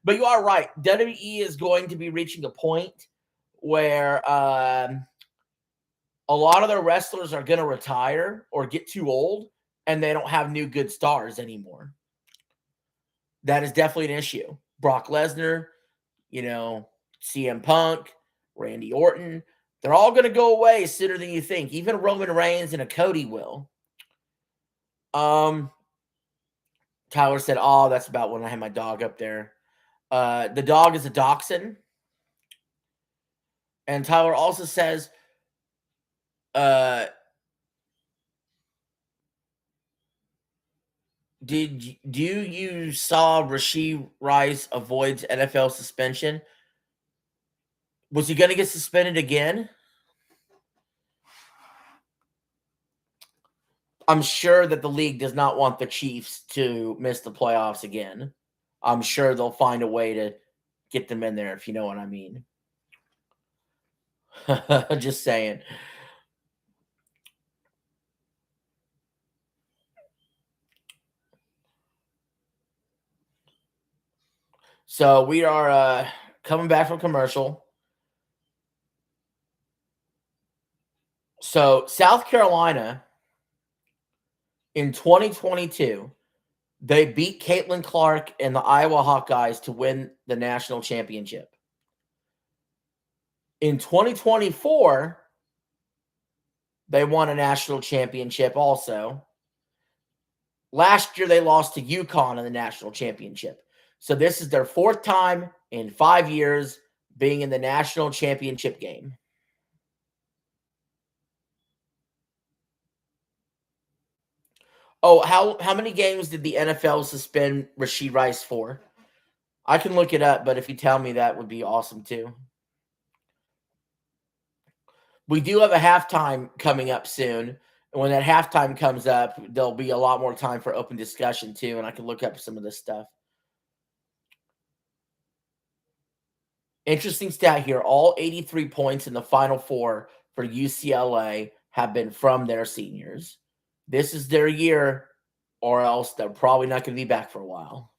But you are right. WWE is going to be reaching a point where a lot of their wrestlers are going to retire or get too old, and they don't have new good stars anymore. That is definitely an issue. Brock Lesnar, CM Punk, Randy Orton, they're all going to go away sooner than you think. Even Roman Reigns and a Cody will. Tyler said, oh, that's about when I had my dog up there. The dog is a dachshund. And Tyler also says, do you saw Rashee Rice avoids NFL suspension? Was he going to get suspended again? I'm sure that the league does not want the Chiefs to miss the playoffs again. I'm sure they'll find a way to get them in there, if you know what I mean. Just saying. So we are coming back from commercial. So South Carolina in 2022, they beat Caitlin Clark and the Iowa Hawkeyes to win the national championship. In 2024, they won a national championship also. Last year, they lost to UConn in the national championship. So this is their 4th time in 5 years being in the national championship game. Oh, how many games did the NFL suspend Rashee Rice for? I can look it up, but if you tell me, that would be awesome too. We do have a halftime coming up soon. And when that halftime comes up, there'll be a lot more time for open discussion too, and I can look up some of this stuff. Interesting stat here. All 83 points in the Final Four for UCLA have been from their seniors. This is their year, or else they're probably not going to be back for a while.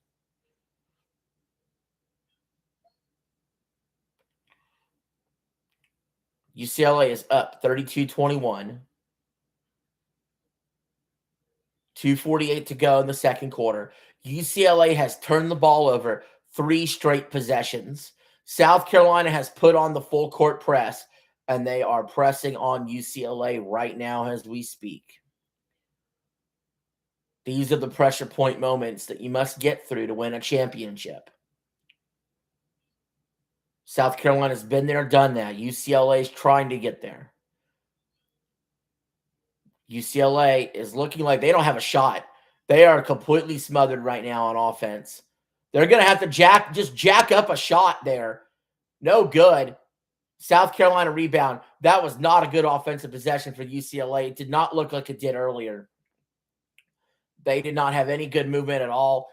UCLA is up 32-21. 2:48 to go in the second quarter. UCLA has turned the ball over 3 straight possessions. South Carolina has put on the full court press, and they are pressing on UCLA right now as we speak. These are the pressure point moments that you must get through to win a championship. South Carolina's been there, done that. UCLA is trying to get there. UCLA is looking like they don't have a shot. They are completely smothered right now on offense. They're going to have to jack up a shot there. No good. South Carolina rebound. That was not a good offensive possession for UCLA. It did not look like it did earlier. They did not have any good movement at all.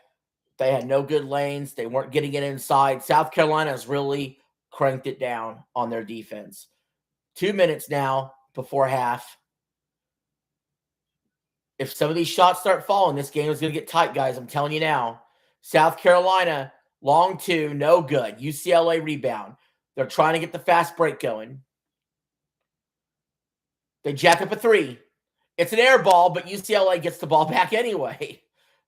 They had no good lanes. They weren't getting it inside. South Carolina has really cranked it down on their defense. 2 minutes now before half. If some of these shots start falling, this game is going to get tight, guys. I'm telling you now. South Carolina, long 2, no good. UCLA rebound. They're trying to get the fast break going. They jack up a 3. It's an air ball, but UCLA gets the ball back anyway.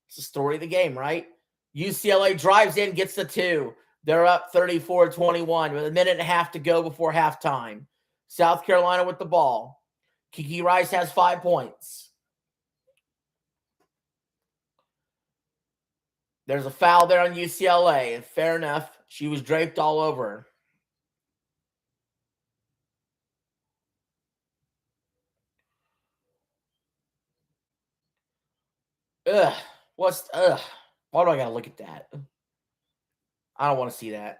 It's the story of the game, right? UCLA drives in, gets the 2. They're up 34-21 with a minute and a half to go before halftime. South Carolina with the ball. Kiki Rice has 5 points. There's a foul there on UCLA, and fair enough. She was draped all over her. Ugh. Why do I gotta look at that? I don't want to see that.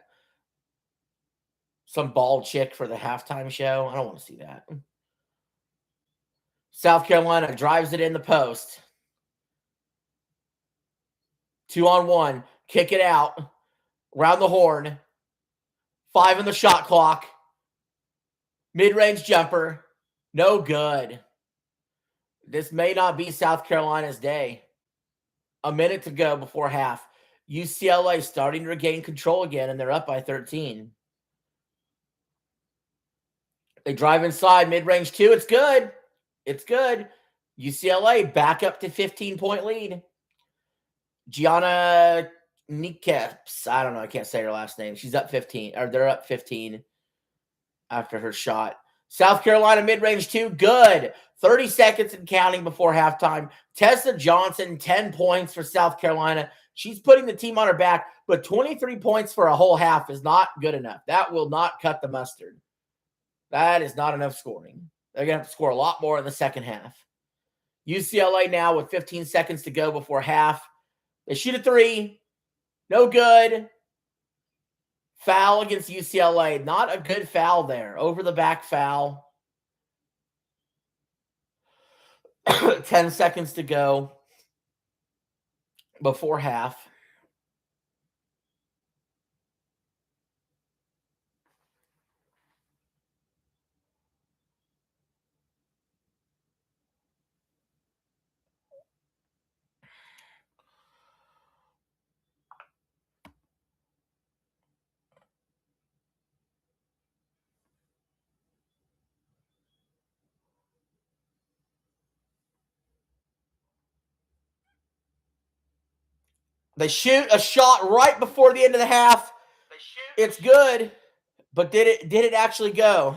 Some bald chick for the halftime show. I don't want to see that. South Carolina drives it in the post. 2-on-1. Kick it out. Round the horn. 5 in the shot clock. Mid-range jumper. No good. This may not be South Carolina's day. A minute to go before half. UCLA starting to regain control again, and they're up by 13. They drive inside, mid-range 2. It's good. It's good. UCLA back up to 15-point lead. Gianna Nikeps. I don't know. I can't say her last name. She's up 15. Or they're up 15 after her shot. South Carolina mid-range 2. Good. 30 seconds and counting before halftime. Tessa Johnson, 10 points for South Carolina. She's putting the team on her back, but 23 points for a whole half is not good enough. That will not cut the mustard. That is not enough scoring. They're going to have to score a lot more in the second half. UCLA now with 15 seconds to go before half. They shoot a 3. No good. Foul against UCLA. Not a good foul there. Over the back foul. 10 seconds to go before half. They shoot a shot right before the end of the half. It's good, but did it actually go?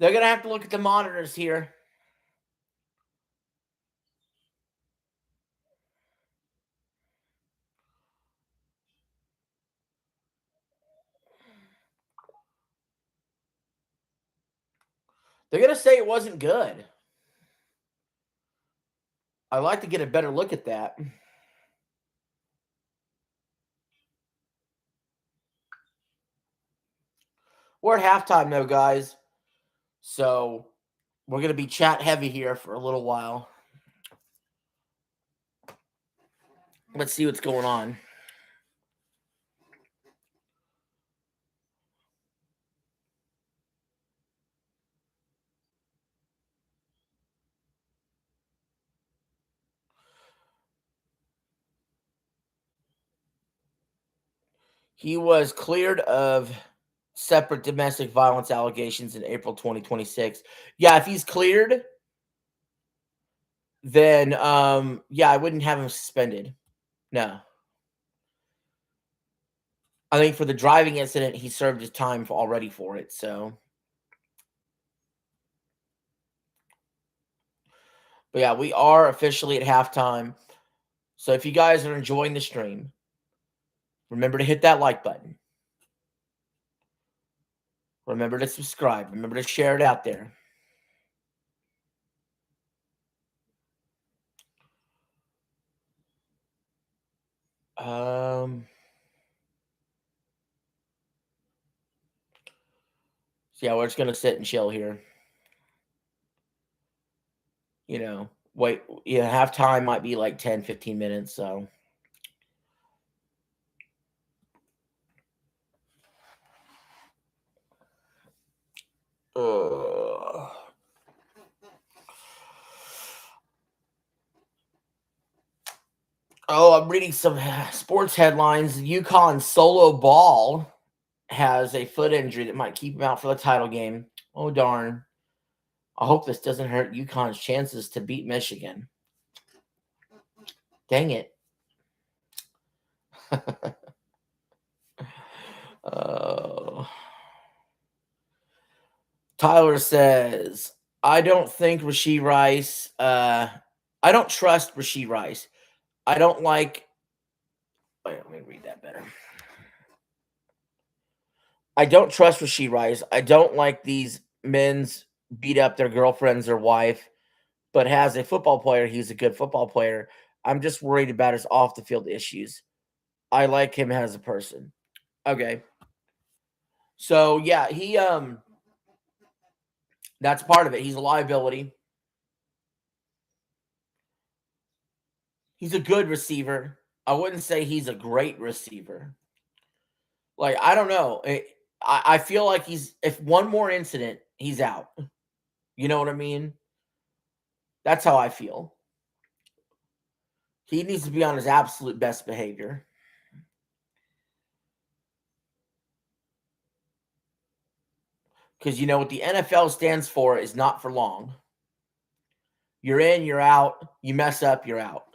They're going to have to look at the monitors here. They're going to say it wasn't good. I'd like to get a better look at that. We're at halftime, though, guys. So we're going to be chat heavy here for a little while. Let's see what's going on. He was cleared of separate domestic violence allegations in April 2026. Yeah, if he's cleared, then yeah, I wouldn't have him suspended. No. I think for the driving incident, he served his time already for it. So, but yeah, we are officially at halftime. So if you guys are enjoying the stream, remember to hit that like button. Remember to subscribe. Remember to share it out there. So yeah, we're just gonna sit and chill here. Wait, yeah, halftime might be like 10, 15 minutes. So oh, I'm reading some sports headlines. UConn solo ball has a foot injury that might keep him out for the title game. Oh, darn. I hope this doesn't hurt UConn's chances to beat Michigan. Dang it. Tyler says, I don't think Rashee Rice, I don't trust Rashee Rice. I don't like, wait, let me read that better. I don't trust Rashee Rice. I don't like these men's beat up their girlfriends or wife, but as a football player, he's a good football player. I'm just worried about his off the field issues. I like him as a person. Okay. So yeah, he that's part of it. He's a liability. He's a good receiver. I wouldn't say he's a great receiver. Like, I don't know. I feel like if one more incident, he's out. You know what I mean? That's how I feel. He needs to be on his absolute best behavior. Because you know what the NFL stands for is not for long. You're in, you're out. You mess up, you're out.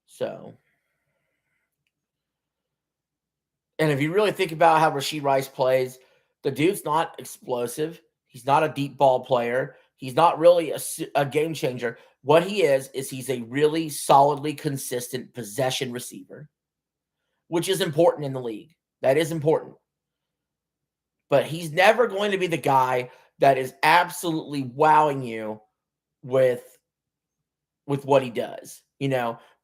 So, and if you really think about how Rashee Rice plays, the dude's not explosive. He's not a deep ball player. He's not really a game changer. What he is he's a really solidly consistent possession receiver, which is important in the league. That is important. But he's never going to be the guy that is absolutely wowing you with what he does,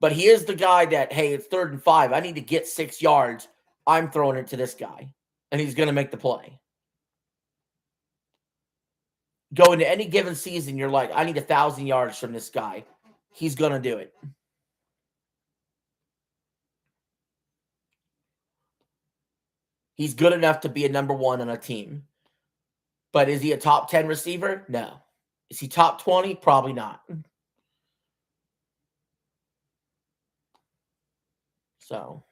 But he is the guy that, hey, it's 3rd and 5. I need to get 6 yards. I'm throwing it to this guy, and he's going to make the play. Go into any given season, you're like, I need 1,000 yards from this guy. He's going to do it. He's good enough to be a number 1 on a team. But is he a top 10 receiver? No. Is he top 20? Probably not. So,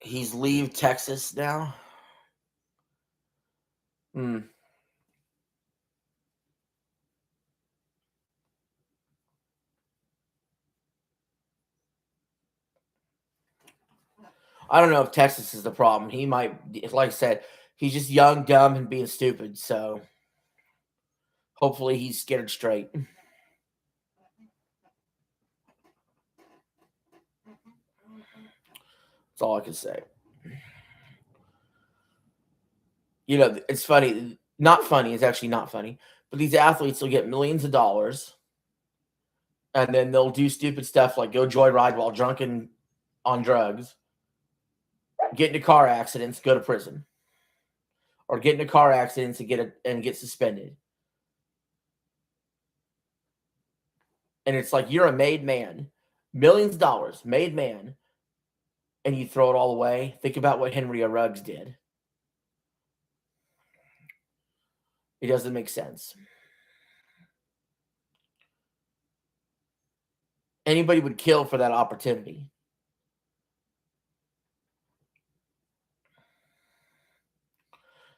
he's leave Texas now. I don't know if Texas is the problem. He might, like I said, he's just young, dumb, and being stupid. So hopefully he's scared straight. That's all I can say. It's funny. Not funny. It's actually not funny. But these athletes will get millions of dollars, and then they'll do stupid stuff like go joyride while drunk and on drugs, get into car accidents, go to prison, or get into car accidents and get suspended. And it's like you're a made man, millions of dollars, made man, and you throw it all away. Think about what Henry Ruggs did. It doesn't make sense. Anybody would kill for that opportunity.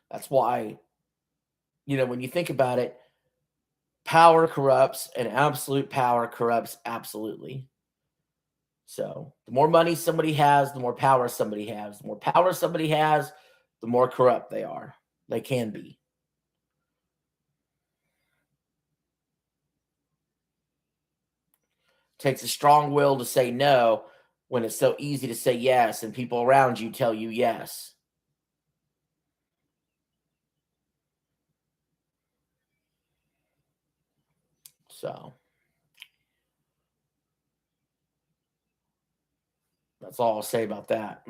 That's why, when you think about it, power corrupts and absolute power corrupts absolutely. So the more money somebody has, the more power somebody has. The more power somebody has, the more corrupt they are. They can be. It takes a strong will to say no when it's so easy to say yes and people around you tell you yes. So that's all I'll say about that.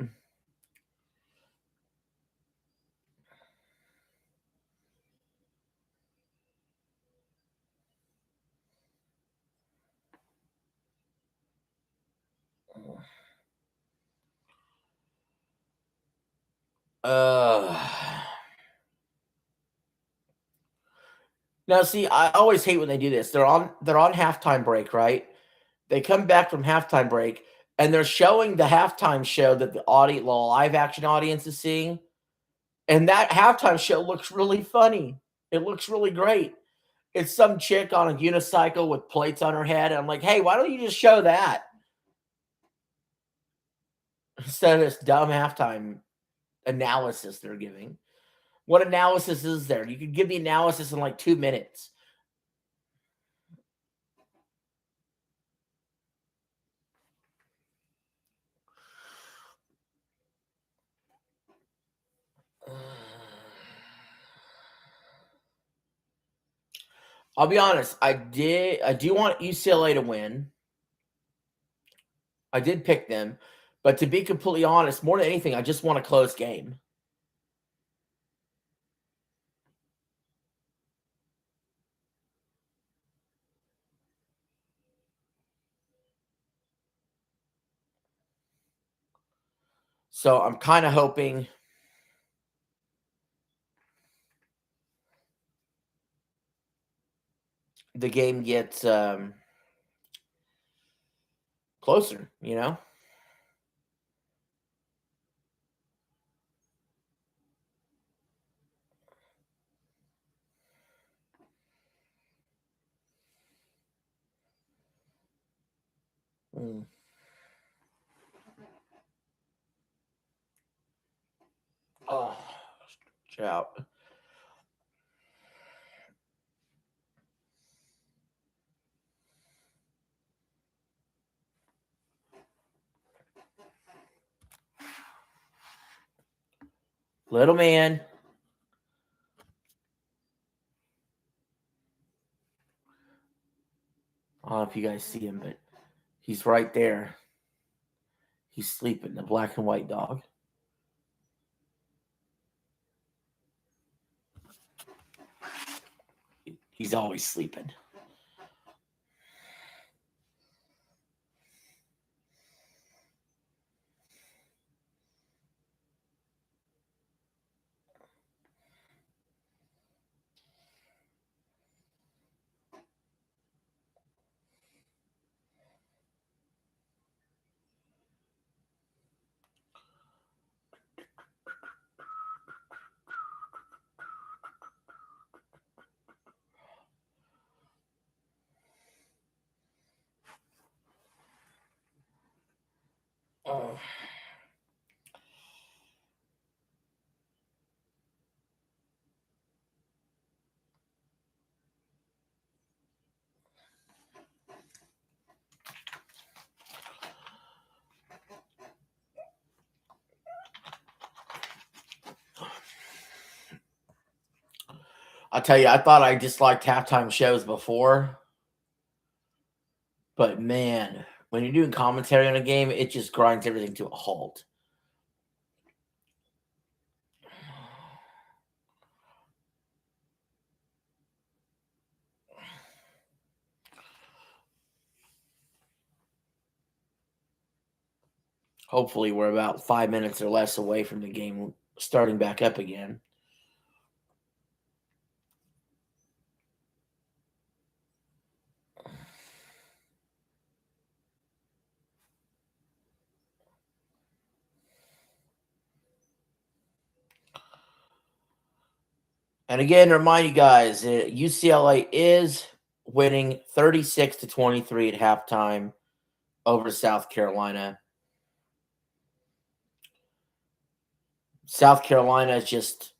Now, see, I always hate when they do this. They're on halftime break, right? They come back from halftime break and they're showing the halftime show that the live action audience is seeing. And that halftime show looks really funny. It looks really great. It's some chick on a unicycle with plates on her head. And I'm like, hey, why don't you just show that instead of this dumb halftime analysis they're giving? What analysis is there? You could give the analysis in like 2 minutes. I'll be honest. I do want UCLA to win. I did pick them, but to be completely honest, more than anything, I just want a close game. So I'm kind of hoping the game gets closer, Mm. Oh, stretch out. Little man. I don't know if you guys see him, but he's right there. He's sleeping, the black and white dog. He's always sleeping. Oh. I tell you, I thought I disliked halftime shows before, but man, when you're doing commentary on a game, it just grinds everything to a halt. Hopefully, we're about 5 minutes or less away from the game starting back up again. And again, remind you guys, UCLA is winning 36-23 at halftime over South Carolina. South Carolina is just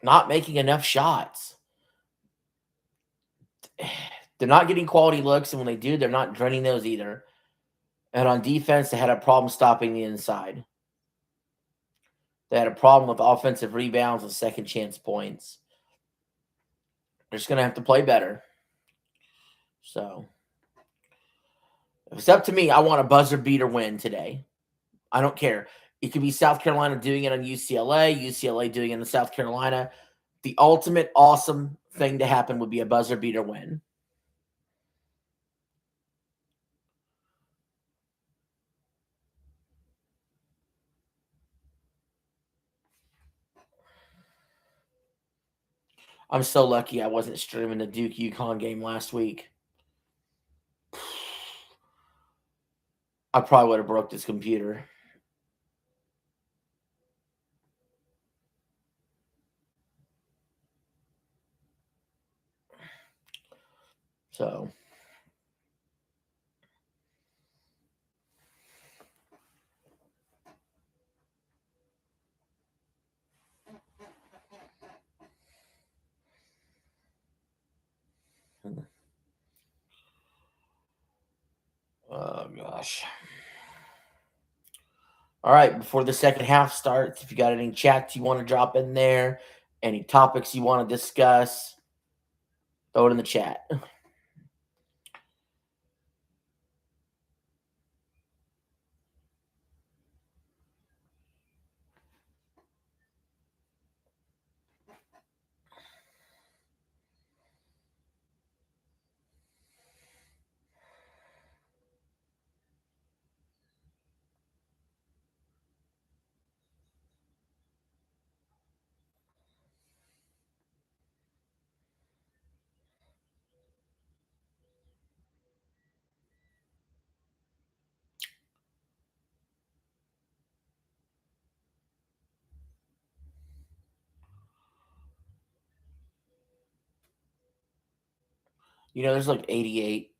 not making enough shots. They're not getting quality looks, and when they do, they're not draining those either. And on defense, they had a problem stopping the inside. They had a problem with offensive rebounds and second chance points. They're just going to have to play better. So, if it's up to me, I want a buzzer beater win today. I don't care. It could be South Carolina doing it on UCLA, UCLA doing it in South Carolina. The ultimate awesome thing to happen would be a buzzer beater win. I'm so lucky I wasn't streaming the Duke UConn game last week. I probably would have broke this computer. So, oh gosh. All right, before the second half starts, if you got any chats you want to drop in there, any topics you want to discuss, throw it in the chat. There's like 88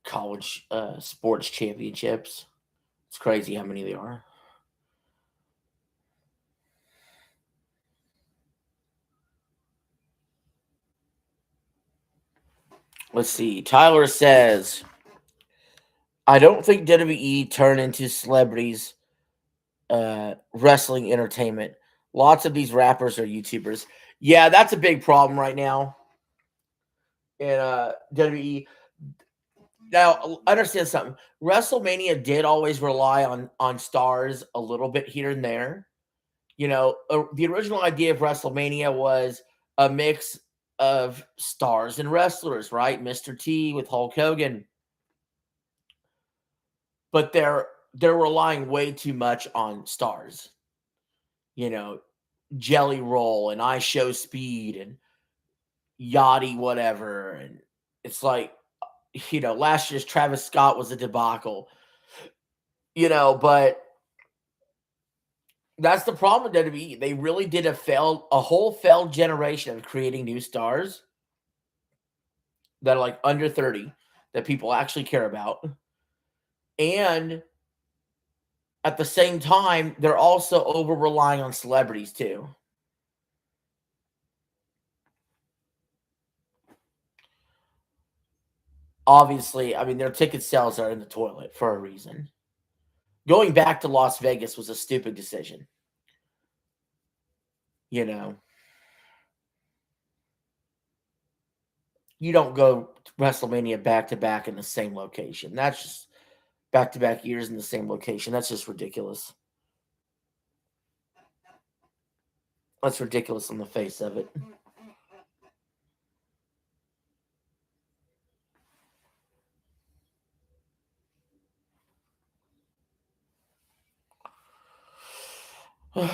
college sports championships. It's crazy how many there are. Let's see. Tyler says, I don't think WWE turn into celebrities wrestling entertainment. Lots of these rappers are YouTubers. Yeah, that's a big problem right now in WWE. Now, understand something. WrestleMania did always rely on stars a little bit here and there. The original idea of WrestleMania was a mix of stars and wrestlers, right? Mr. T with Hulk Hogan. But they're relying way too much on stars. Jelly Roll and I Show Speed and Yachty whatever. And it's like, last year's Travis Scott was a debacle. But that's the problem with WWE. They really did a whole failed generation of creating new stars that are like under 30 that people actually care about. And at the same time, they're also over relying on celebrities too. Obviously, I mean, their ticket sales are in the toilet for a reason. Going back to Las Vegas was a stupid decision. You don't go to WrestleMania back to back in the same location. That's just back to back years in the same location. That's just ridiculous. That's ridiculous on the face of it. But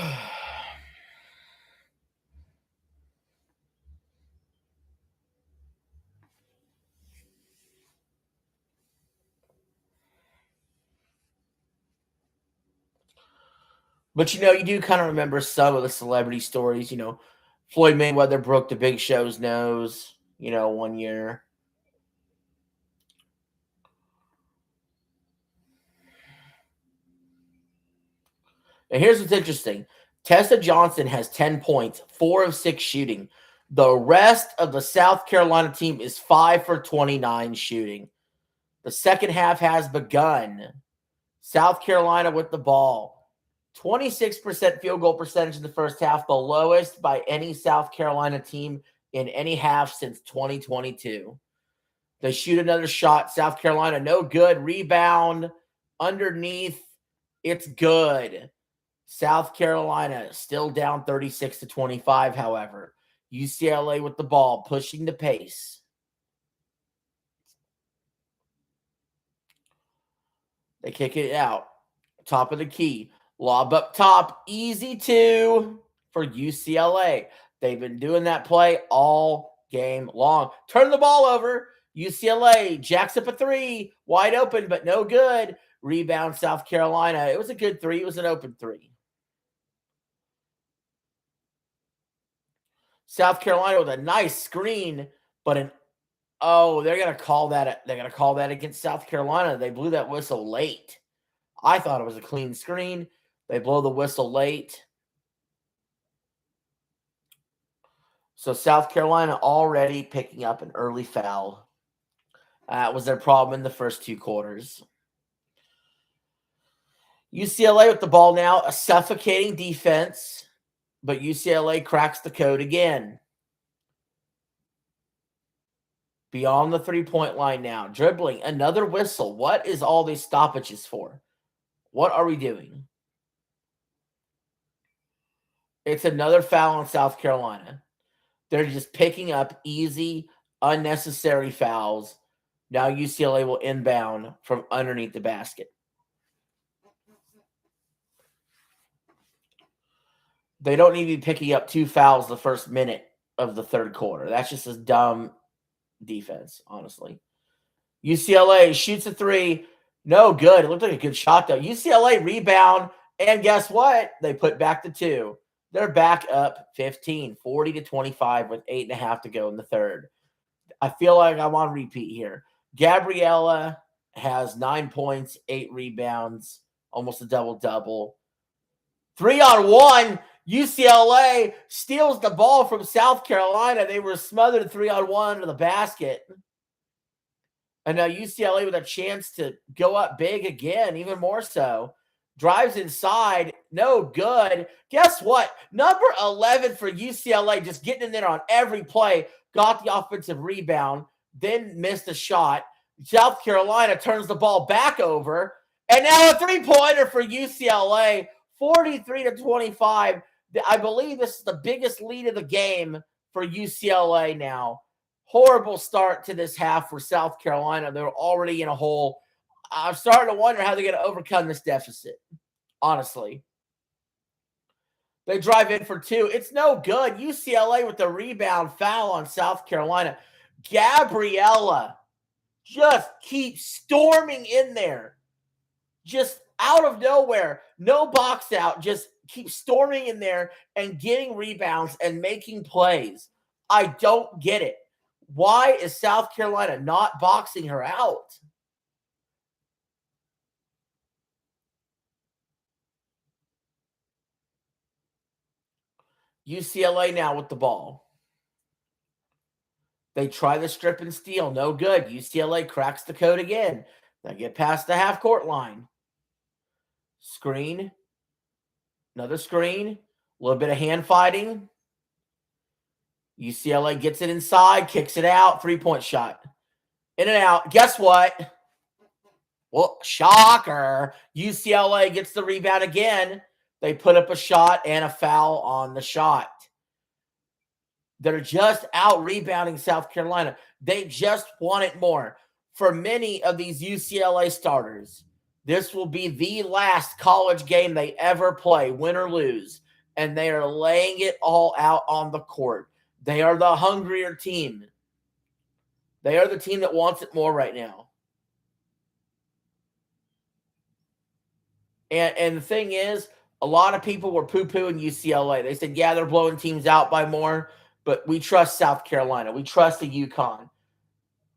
you do kind of remember some of the celebrity stories. Floyd Mayweather broke the Big Show's nose, one year. And here's what's interesting. Tessa Johnson has 10 points, 4 of 6 shooting. The rest of the South Carolina team is 5 for 29 shooting. The second half has begun. South Carolina with the ball. 26% field goal percentage in the first half, the lowest by any South Carolina team in any half since 2022. They shoot another shot. South Carolina, no good. Rebound underneath. It's good. South Carolina still down 36-25, however. UCLA with the ball, pushing the pace. They kick it out. Top of the key. Lob up top. Easy 2 for UCLA. They've been doing that play all game long. Turn the ball over. UCLA jacks up a 3. Wide open, but no good. Rebound South Carolina. It was a good 3. It was an open 3. South Carolina with a nice screen, but they're going to call that. They're going to call that against South Carolina. They blew that whistle late. I thought it was a clean screen. They blow the whistle late. So South Carolina already picking up an early foul. That was their problem in the first 2 quarters. UCLA with the ball now, a suffocating defense, but UCLA cracks the code again. Beyond the 3-point line now. Dribbling, another whistle. What is all these stoppages for? What are we doing? It's another foul on South Carolina. They're just picking up easy, unnecessary fouls. Now UCLA will inbound from underneath the basket. They don't need to be picking up 2 fouls the first minute of the third quarter. That's just a dumb defense, honestly. UCLA shoots a 3. No good. It looked like a good shot, though. UCLA rebound, and guess what? They put back the 2. They're back up 15, 40-25 with 8.5 to go in the third. I feel like I'm on repeat here. Gabriella has 9 points, 8 rebounds, almost a double-double. 3-on-1. UCLA steals the ball from South Carolina. They were smothered 3-on-1 into the basket. And now UCLA with a chance to go up big again, even more so. Drives inside. No good. Guess what? Number 11 for UCLA, just getting in there on every play. Got the offensive rebound. Then missed a shot. South Carolina turns the ball back over. And now a 3-pointer for UCLA. 43-25. I believe this is the biggest lead of the game for UCLA now. Horrible start to this half for South Carolina. They're already in a hole. I'm starting to wonder how they're going to overcome this deficit, honestly. They drive in for 2. It's no good. UCLA with the rebound foul on South Carolina. Gabriella just keeps storming in there. Just out of nowhere. No box out. Just keep storming in there and getting rebounds and making plays. I don't get it. Why is South Carolina not boxing her out? UCLA now with the ball. They try the strip and steal. No good. UCLA cracks the code again. They get past the half-court line. Screen. Another screen. A little bit of hand fighting. UCLA gets it inside, kicks it out. 3-point shot. In and out. Guess what? Well, shocker. UCLA gets the rebound again. They put up a shot and a foul on the shot. They're just out rebounding South Carolina. They just want it more. For many of these UCLA starters, This will be the last college game they ever play, win or lose. And they are laying it all out on the court. They are the hungrier team. They are the team that wants it more right now. And the thing is, a lot of people were poo-pooing UCLA. They said, yeah, they're blowing teams out by more, but we trust South Carolina. We trust the UConn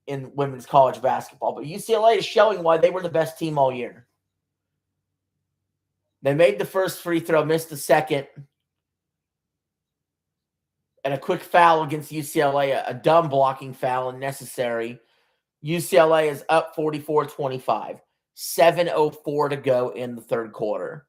in women's college basketball. But UCLA is showing why they were the best team all year. They made the first free throw, missed the second, and a quick foul against UCLA, a dumb blocking foul unnecessary. UCLA is up 44-25. 7:04 to go in the third quarter.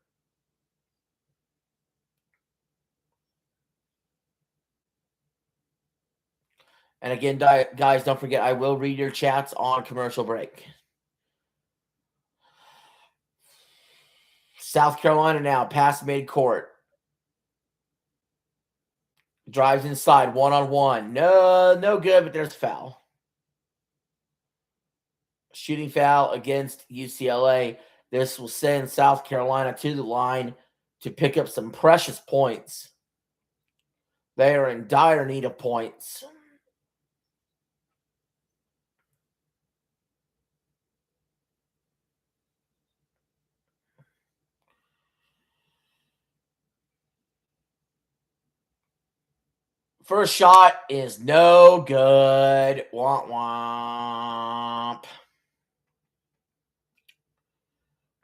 And again, guys, don't forget, I will read your chats on commercial break. South Carolina now, past midcourt. Drives inside, one-on-one. No good, but there's a foul. Shooting foul against UCLA. This will send South Carolina to the line to pick up some precious points. They are in dire need of points. First shot is no good. Womp womp.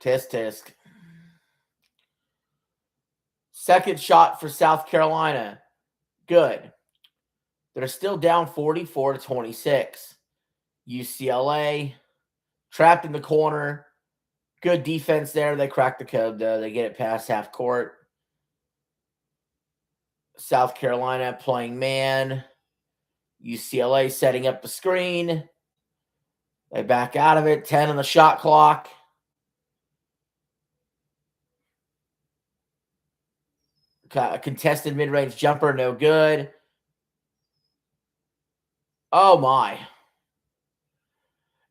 Tisk. Second shot for South Carolina. Good. They're still down 44-26. UCLA trapped in the corner. Good defense there. They crack the code, though. They get it past half court. South Carolina playing man. UCLA setting up the screen. They back out of it. 10 on the shot clock. A contested mid-range jumper, no good. Oh, my.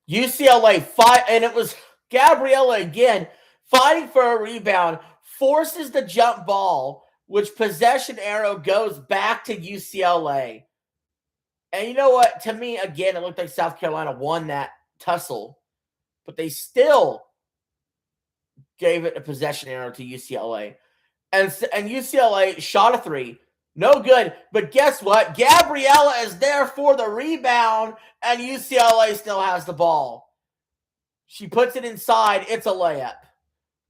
UCLA fight, and it was Gabriella again fighting for a rebound, forces the jump ball, which possession arrow goes back to UCLA. And you know what? To me, again, it looked like South Carolina won that tussle, but they still gave it a possession arrow to UCLA. And UCLA shot a three. No good. But guess what? Gabriella is there for the rebound, and UCLA still has the ball. She puts it inside. It's a layup.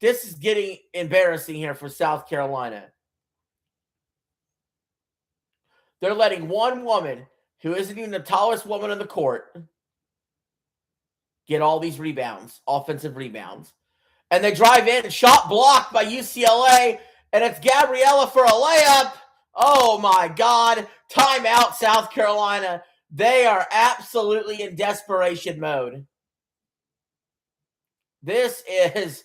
This is getting embarrassing here for South Carolina. They're letting one woman, who isn't even the tallest woman on the court, get all these rebounds, offensive rebounds. And they drive in, shot blocked by UCLA, and it's Gabriella for a layup. Oh, my God. Timeout, South Carolina. They are absolutely in desperation mode. This is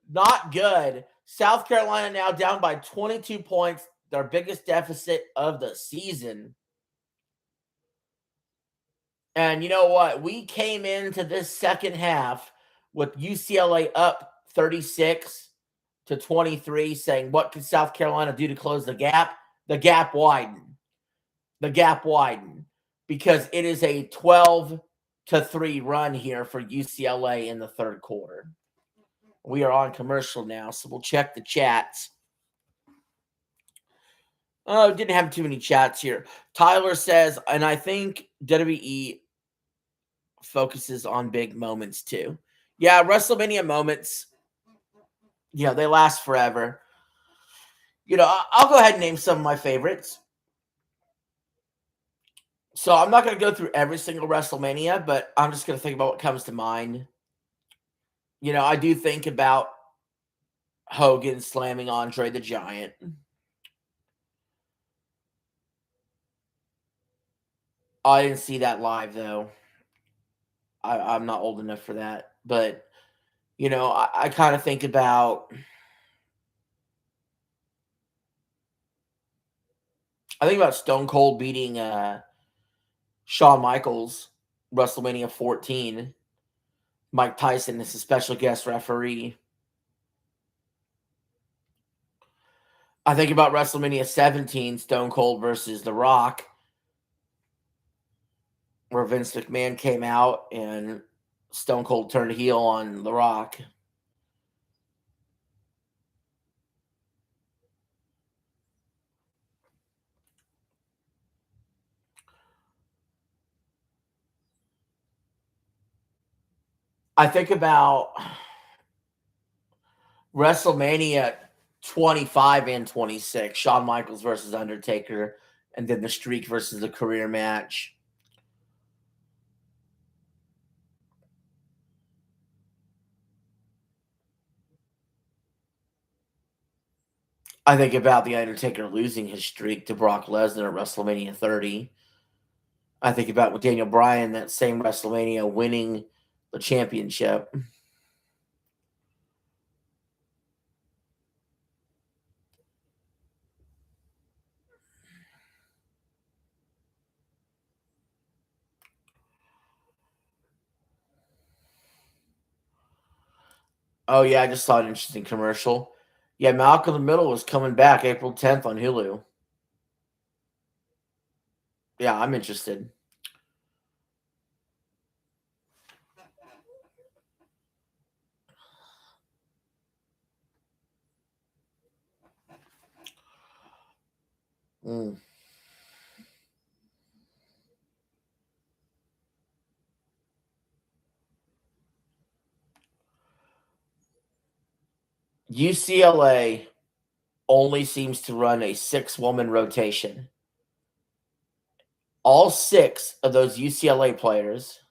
not good. South Carolina now down by 22 points, their biggest deficit of the season. And you know what? We came into this second half with UCLA up 36-23, saying, what can South Carolina do to close the gap? The gap widened. The gap widened because it is a 12-3 run here for UCLA in the third quarter. We are on commercial now, so we'll check the chats. Oh, didn't have too many chats here. Tyler says, and I think WWE focuses on big moments too. Yeah, WrestleMania moments, they last forever. I'll go ahead and name some of my favorites. So I'm not going to go through every single WrestleMania, but I'm just going to think about what comes to mind. I do think about Hogan slamming Andre the Giant. I didn't see that live, though. I'm not old enough for that. But, I kind of think about... I think about Stone Cold beating Shawn Michaels, WrestleMania 14. Mike Tyson is a special guest referee. I think about WrestleMania 17, Stone Cold versus The Rock, where Vince McMahon came out and Stone Cold turned heel on The Rock. I think about WrestleMania 25 and 26, Shawn Michaels versus Undertaker, and then the Streak versus the career match. I think about the Undertaker losing his streak to Brock Lesnar at WrestleMania 30. I think about with Daniel Bryan that same WrestleMania winning the championship. Oh, yeah, I just saw an interesting commercial. Yeah, Malcolm in the Middle is coming back April 10th on Hulu. Yeah, I'm interested. Mm. UCLA only seems to run a 6-woman rotation. All 6 of those UCLA players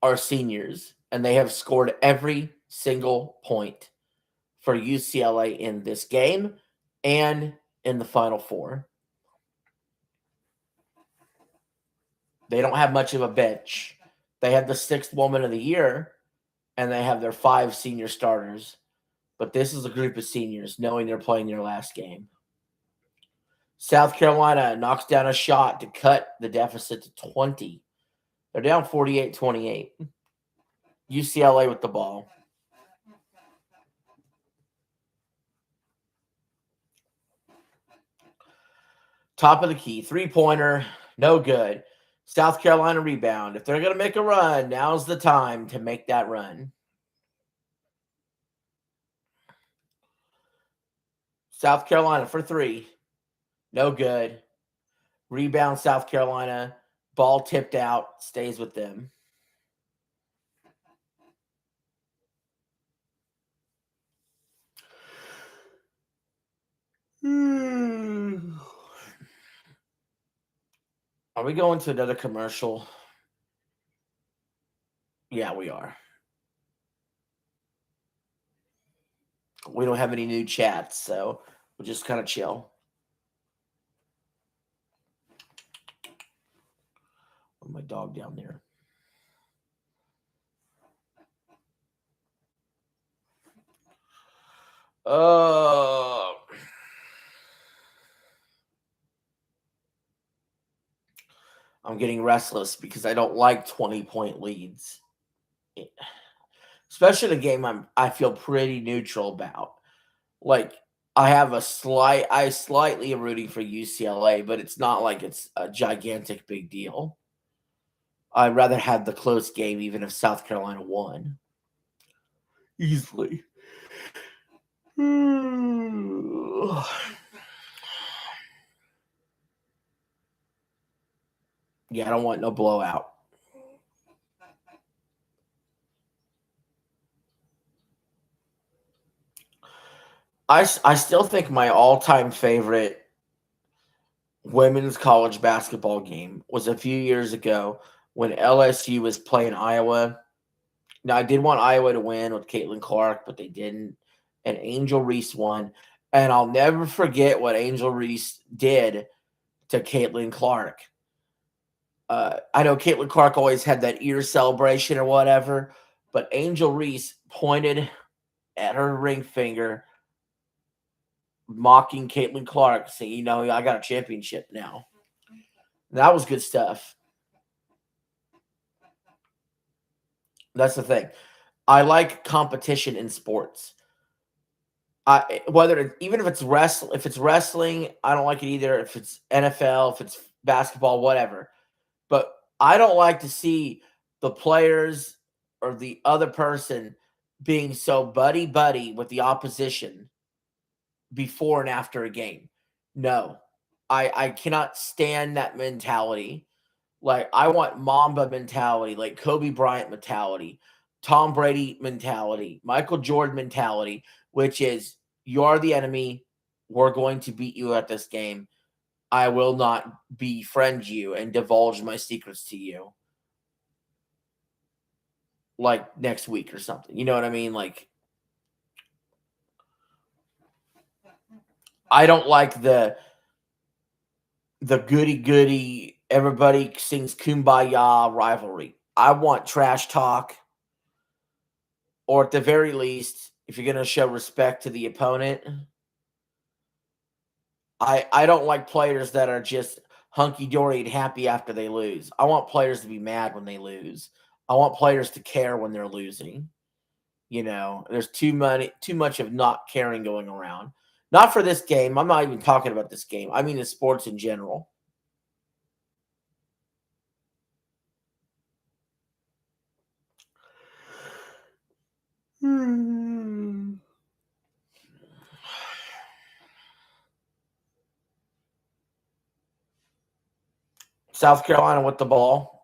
are seniors, and they have scored every single point for UCLA in this game and in the Final Four. They don't have much of a bench. They have the 6th woman of the year, and they have their 5 senior starters. But this is a group of seniors knowing they're playing their last game. South Carolina knocks down a shot to cut the deficit to 20. They're down 48-28. UCLA with the ball. Top of the key, 3-pointer, no good. South Carolina rebound. If they're going to make a run, now's the time to make that run. South Carolina for 3. No good. Rebound South Carolina. Ball tipped out. Stays with them. Are we going to another commercial? Yeah, we are. We don't have any new chats, so we'll just kind of chill. My dog down there. I'm getting restless because I don't like 20-point leads, especially in a game I feel pretty neutral about. Like I slightly am rooting for UCLA, but it's not like it's a gigantic big deal. I'd rather have the close game, even if South Carolina won easily. Yeah, I don't want no blowout. I still think my all-time favorite women's college basketball game was a few years ago when LSU was playing Iowa. Now, I did want Iowa to win with Caitlin Clark, but they didn't. And Angel Reese won. And I'll never forget what Angel Reese did to Caitlin Clark. I know Caitlin Clark always had that ear celebration or whatever, but Angel Reese pointed at her ring finger, mocking Caitlin Clark, saying, I got a championship now. That was good stuff. That's the thing. I like competition in sports. Even if it's wrestling, I don't like it either. If it's NFL, if it's basketball, whatever. But I don't like to see the players or the other person being so buddy buddy with the opposition before and after a game. No, I cannot stand that mentality. Like, I want Mamba mentality, like Kobe Bryant mentality, Tom Brady mentality, Michael Jordan mentality, which is you are the enemy. We're going to beat you at this game. I will not befriend you and divulge my secrets to you like next week or something. You know what I mean? Like, I don't like the goody goody, everybody sings kumbaya rivalry. I want trash talk, or at the very least, if you're going to show respect to the opponent, I don't like players that are just hunky dory and happy after they lose. I want players to be mad when they lose. I want players to care when they're losing. There's too much of not caring going around. Not for this game. I'm not even talking about this game. I mean in sports in general. South Carolina with the ball.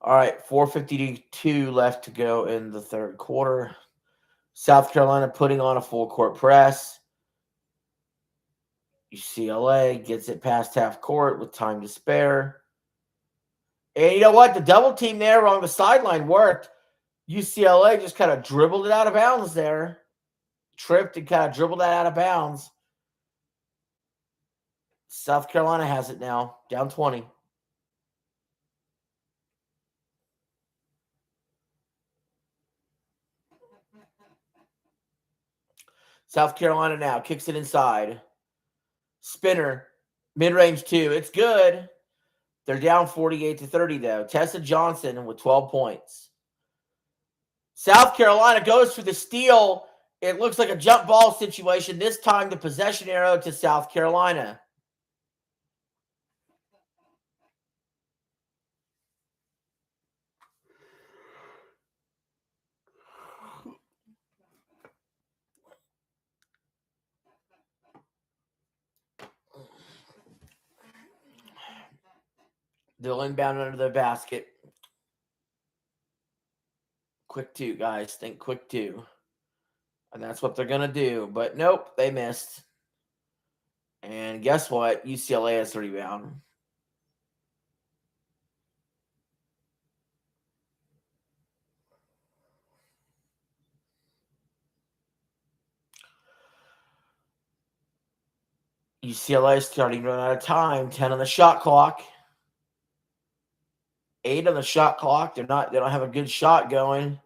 All right, 4:52 left to go in the third quarter. South Carolina putting on a full court press. UCLA gets it past half court with time to spare. And you know what? The double team there on the sideline worked. UCLA just kind of dribbled it out of bounds there. Tripped and kind of dribbled that out of bounds. South Carolina has it now, down 20. South Carolina now kicks it inside. Spinner, mid-range two. It's good. They're down 48-30 though. Tessa Johnson with 12 points. South Carolina goes for the steal. It looks like a jump ball situation. This time the possession arrow to South Carolina. They'll inbound under the basket. Quick two, guys. Think quick two. And that's what they're going to do. But nope, they missed. And guess what? UCLA has the rebound. UCLA starting to run out of time. 10 on the shot clock. 8 on the shot clock. They don't have a good shot going.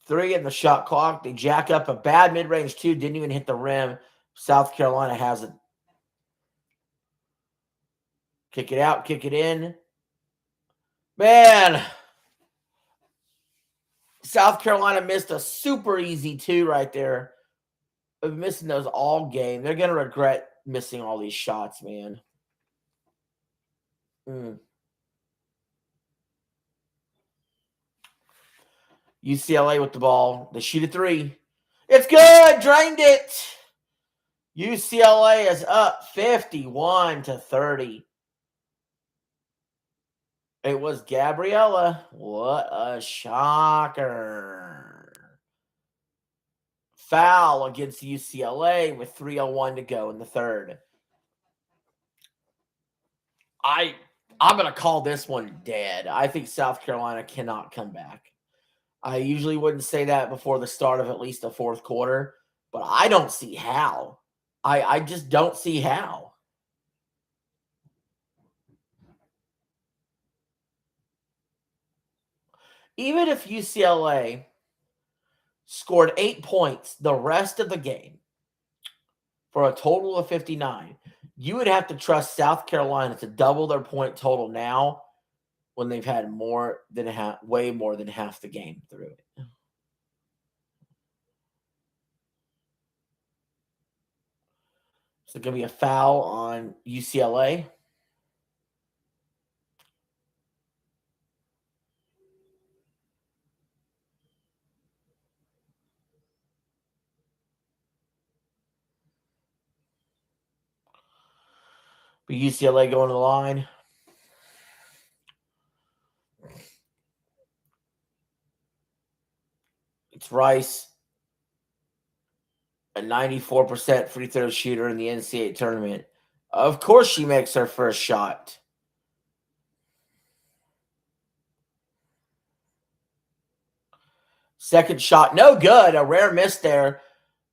3 in the shot clock. They jack up a bad mid-range two. Didn't even hit the rim. South Carolina has it. Kick it out. Kick it in. Man. South Carolina missed a super easy two right there. Of missing those all game. They're going to regret missing all these shots, man. UCLA with the ball. They shoot a three. It's good. Drained it. UCLA is up 51-30. It was Gabriella. What a shocker. Foul against UCLA with 3:01 to go in the third. I'm going to call this one dead. I think South Carolina cannot come back. I usually wouldn't say that before the start of at least the fourth quarter, but I don't see how. I just don't see how. Even if UCLA scored 8 points the rest of the game for a total of 59, you would have to trust South Carolina to double their point total now when they've had way more than half the game through it. So going to be a foul on UCLA. But UCLA going to the line. It's Rice, a 94% free throw shooter in the NCAA tournament. Of course she makes her first shot. Second shot, no good. A rare miss there.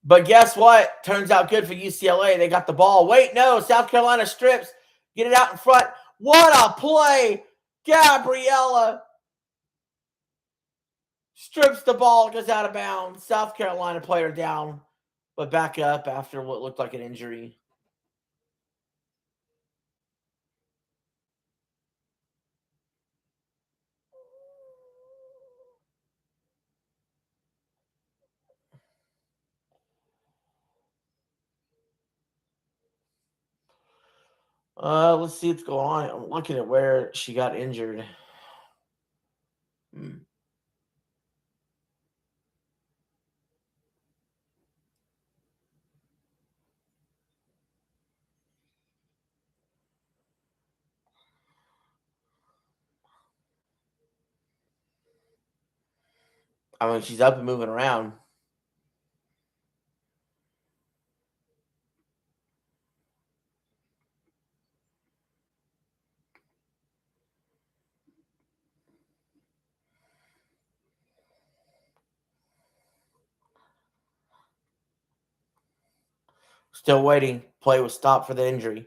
But guess what? Turns out good for UCLA. They got the ball. Wait, no. South Carolina strips. Get it out in front. What a play. Gabriella strips the ball, goes out of bounds. South Carolina player down, but back up after what looked like an injury. Let's see what's going on. I'm looking at where she got injured. I mean, she's up and moving around. Still waiting. Play was stopped for the injury.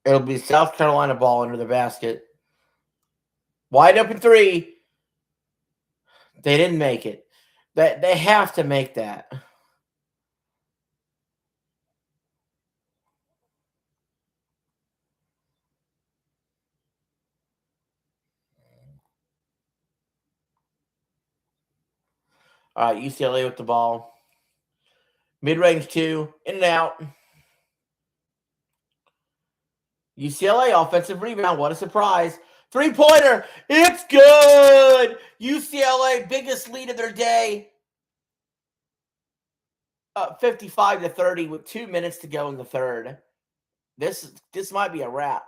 It'll be South Carolina ball under the basket. Wide open three. They didn't make it. They have to make that. All right, UCLA with the ball. Mid-range two, in and out. UCLA offensive rebound. What a surprise. Three-pointer. It's good. UCLA, biggest lead of their day. 55-30 with 2 minutes to go in the third. This might be a wrap.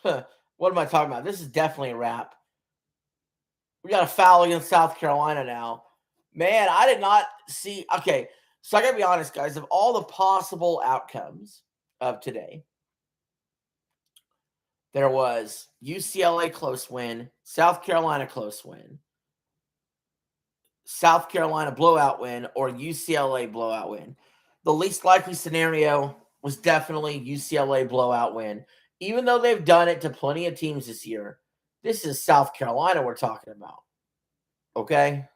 What am I talking about? This is definitely a wrap. We got a foul against South Carolina now. Man, I did not see. Okay, so I got to be honest, guys. Of all the possible outcomes of today, there was UCLA close win, South Carolina close win, South Carolina blowout win, or UCLA blowout win. The least likely scenario was definitely UCLA blowout win. Even though they've done it to plenty of teams this year, this is South Carolina we're talking about. Okay?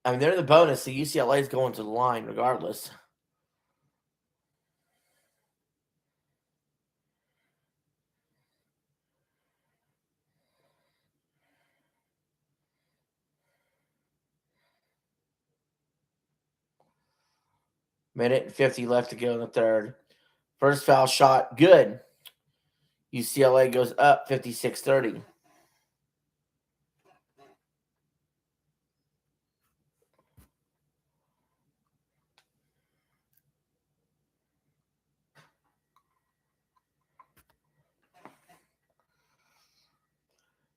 I mean, they're the bonus, so UCLA is going to the line regardless. Minute and 50 left to go in the third. First foul shot, good. UCLA goes up 56-30.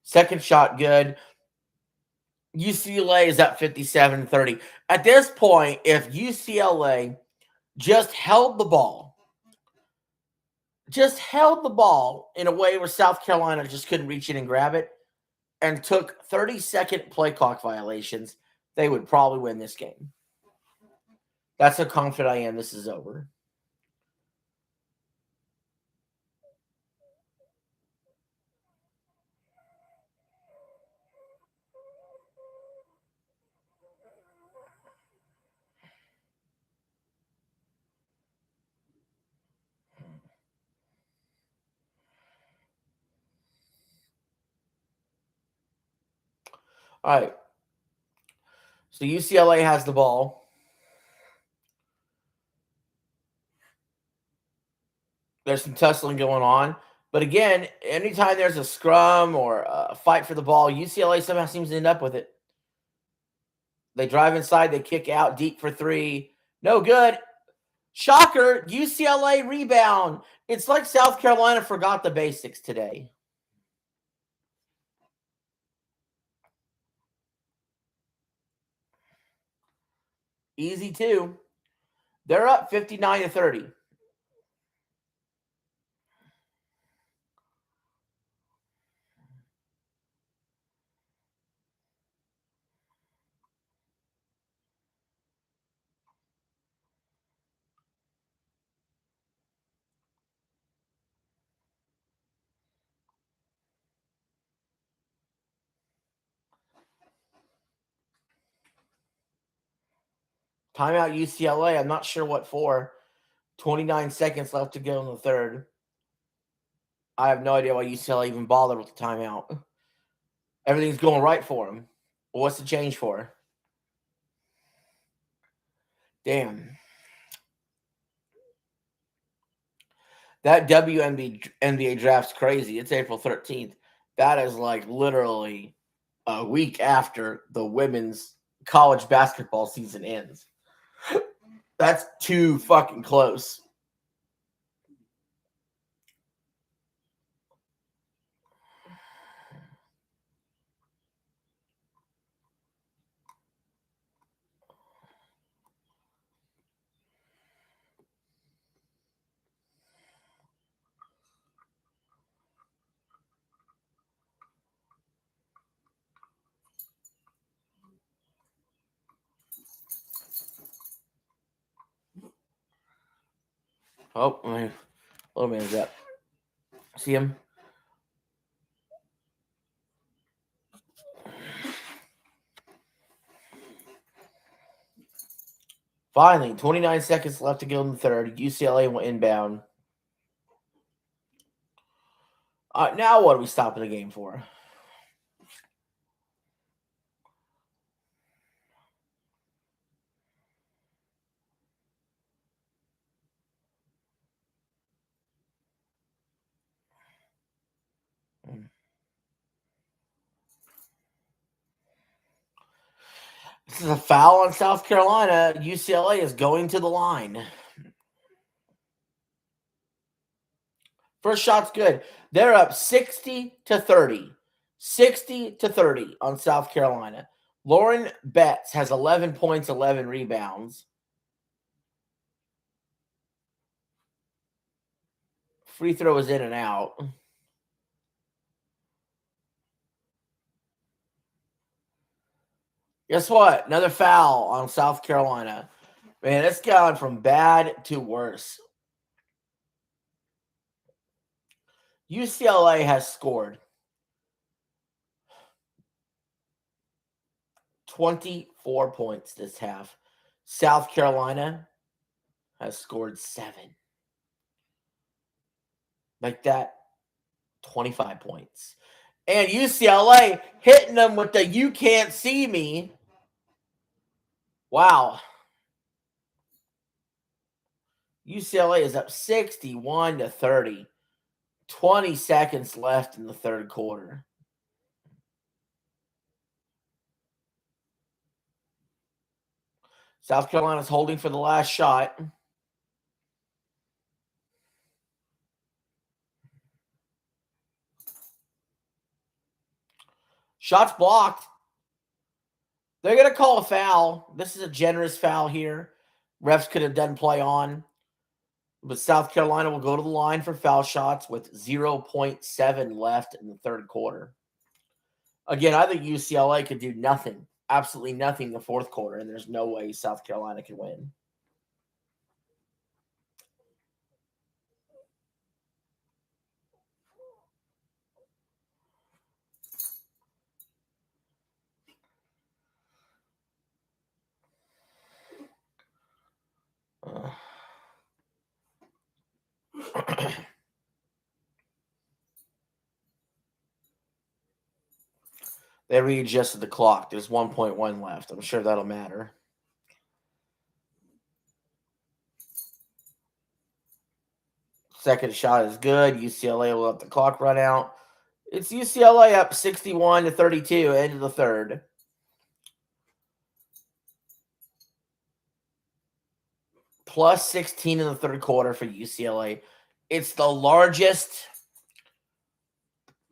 Second shot, good. UCLA is at 57-30. At this point, if UCLA just held the ball in a way where South Carolina just couldn't reach in and grab it and took 30-second play clock violations, they would probably win this game. That's how confident I am this is over. All right. So UCLA has the ball. There's some tussling going on. But again, anytime there's a scrum or a fight for the ball, UCLA somehow seems to end up with it. They drive inside, they kick out deep for three. No good. Shocker, UCLA rebound. It's like South Carolina forgot the basics today. Easy too. They're up 59-30. Timeout UCLA. I'm not sure what for. 29 seconds left to go in the third. I have no idea why UCLA even bothered with the timeout. Everything's going right for them. What's the change for? Damn. That WNBA draft's crazy. It's April 13th. That is like literally a week after the women's college basketball season ends. That's too fucking close. Oh, a little man is up. See him? Finally, 29 seconds left to go in the third. UCLA will inbound. Now what are we stopping the game for? This is a foul on South Carolina. UCLA is going to the line. First shot's good. They're up 60-30. 60-30 on South Carolina. Lauren Betts has 11 points, 11 rebounds. Free throw is in and out. Guess what? Another foul on South Carolina. Man, it's gone from bad to worse. UCLA has scored 24 points this half. South Carolina has scored 7. Like that, 25 points. And UCLA hitting them with the "you can't see me." Wow. UCLA is up 61-30. 20 seconds left in the third quarter. South Carolina's holding for the last shot. Shots blocked. They're going to call a foul. This is a generous foul here. Refs could have done play on. But South Carolina will go to the line for foul shots with 0.7 left in the third quarter. Again, I think UCLA could do nothing, absolutely nothing in the fourth quarter, and there's no way South Carolina can win. They readjusted the clock. There's 1.1 left. I'm sure that'll matter. Second shot is good. UCLA will let the clock run out. It's UCLA up 61-32, end of the third. Plus 16 in the third quarter for UCLA. It's the largest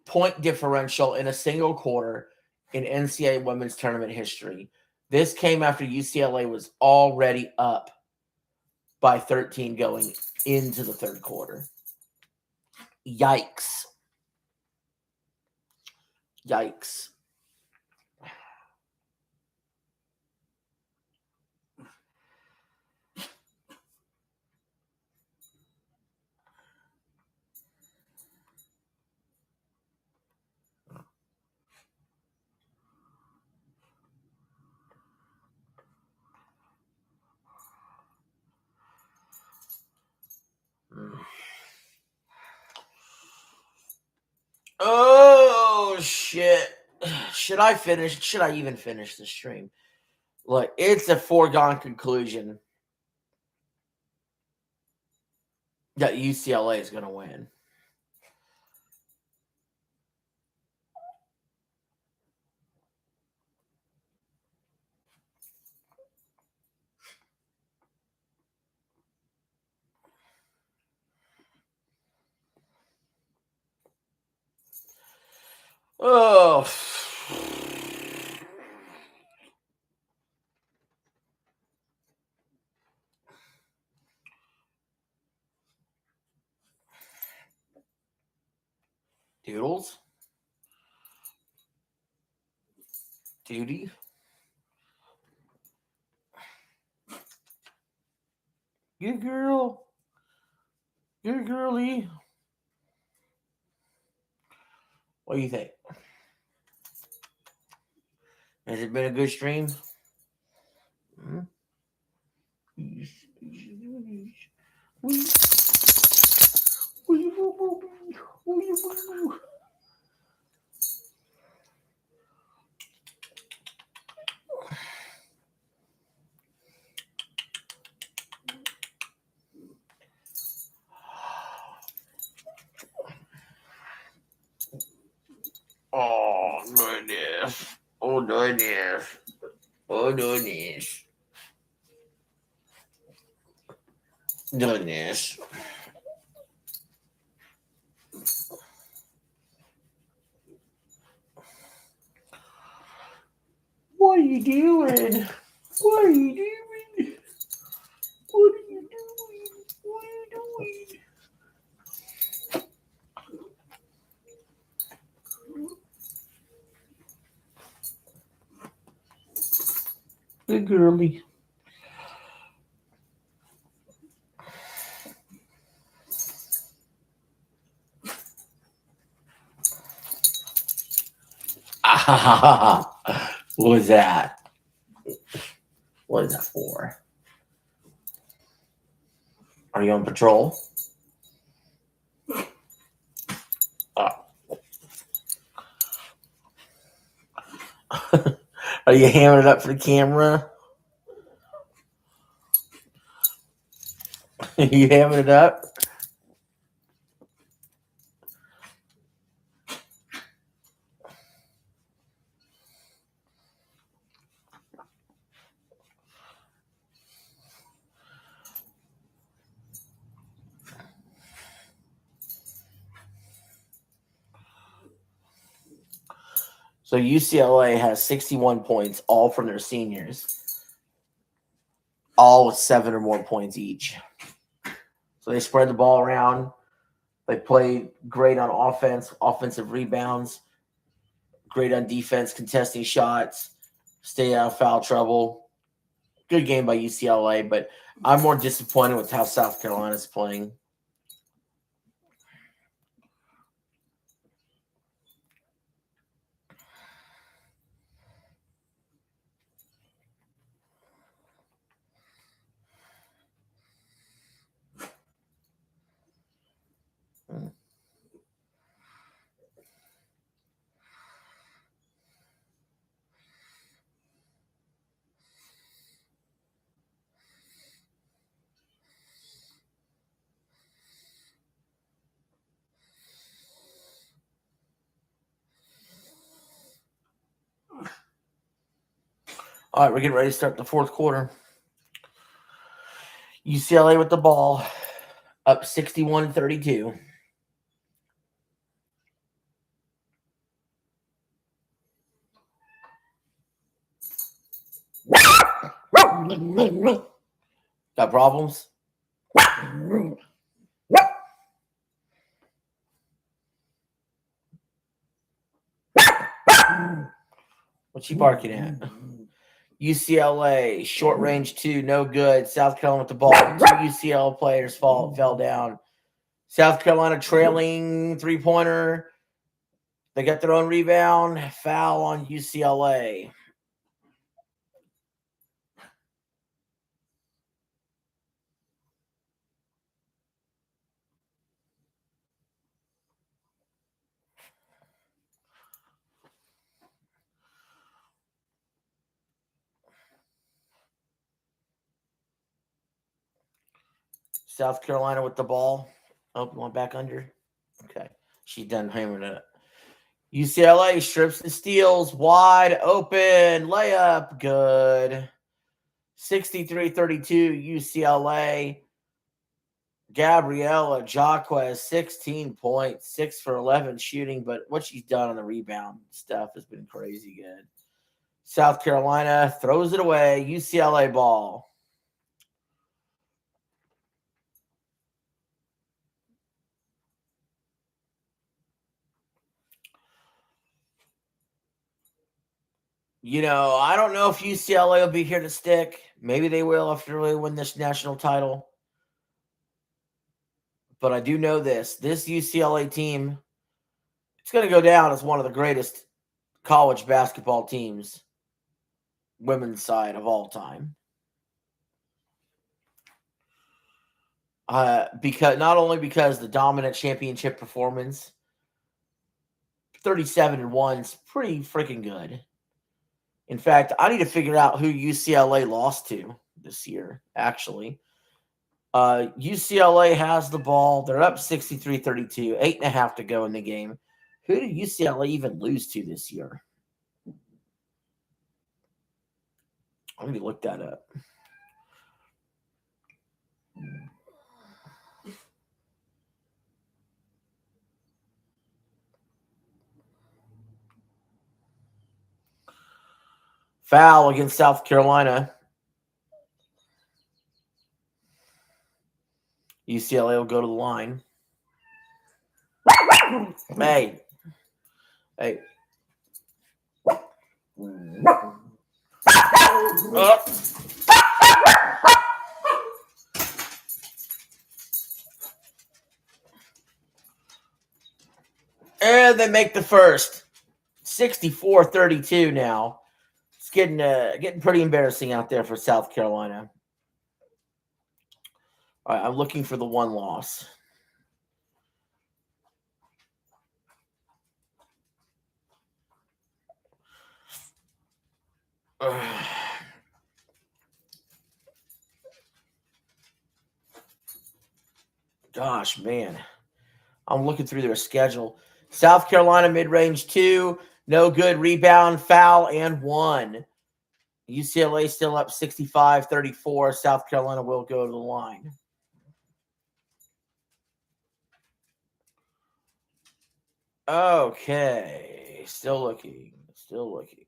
point differential in a single quarter in NCAA women's tournament history. This came after UCLA was already up by 13 going into the third quarter. Yikes. Yikes. Oh, shit. Should I finish? Should I even finish the stream? Look, it's a foregone conclusion that UCLA is going to win. Oh. Doodles? Duty? Good girl. Good girly. What do you think? Has it been a good stream? Hmm? Oh, goodness. Oh, goodness. Oh, goodness. Goodness. What are you doing? What are you doing? What are you doing? What are you doing? Good girly. What was that? What is that for? Are you on patrol? Are you hamming it up for the camera? You hamming it up? So UCLA has 61 points, all from their seniors, all with 7 or more points each. So they spread the ball around. They played great on offense, offensive rebounds, great on defense, contesting shots, stay out of foul trouble. Good game by UCLA, but I'm more disappointed with how South Carolina's playing. All right, we're getting ready to start the fourth quarter. UCLA with the ball, up 61-32. Got problems? What's she barking at? UCLA, short range 2, no good. South Carolina with the ball. 2 UCLA players fell down. South Carolina trailing 3-pointer. They got their own rebound. Foul on UCLA. South Carolina with the ball. Oh, went back under. Okay. She's done hammering it. UCLA strips and steals. Wide open. Layup. Good. 63-32 UCLA. Gabriella Jaquez, 16 points, 6 for 11 shooting, but what she's done on the rebound stuff has been crazy good. South Carolina throws it away. UCLA ball. You know, I don't know if UCLA will be here to stick. Maybe they will after they win this national title. But I do know this UCLA team, it's going to go down as one of the greatest college basketball teams, women's side of all time. Because not only because the dominant championship performance, 37-1 is pretty freaking good. In fact, I need to figure out who UCLA lost to this year, actually. UCLA has the ball. They're up 63-32, 8.5 to go in the game. Who did UCLA even lose to this year? Let me look that up. Foul against South Carolina. UCLA will go to the line. Hey. And they make the first. 64-32 now. It's getting pretty embarrassing out there for South Carolina. All right, I'm looking for the one loss. Gosh, man. I'm looking through their schedule. South Carolina mid-range 2, no good, rebound, foul, and 1. UCLA still up 65-34. South Carolina will go to the line. Okay, still looking. Still looking.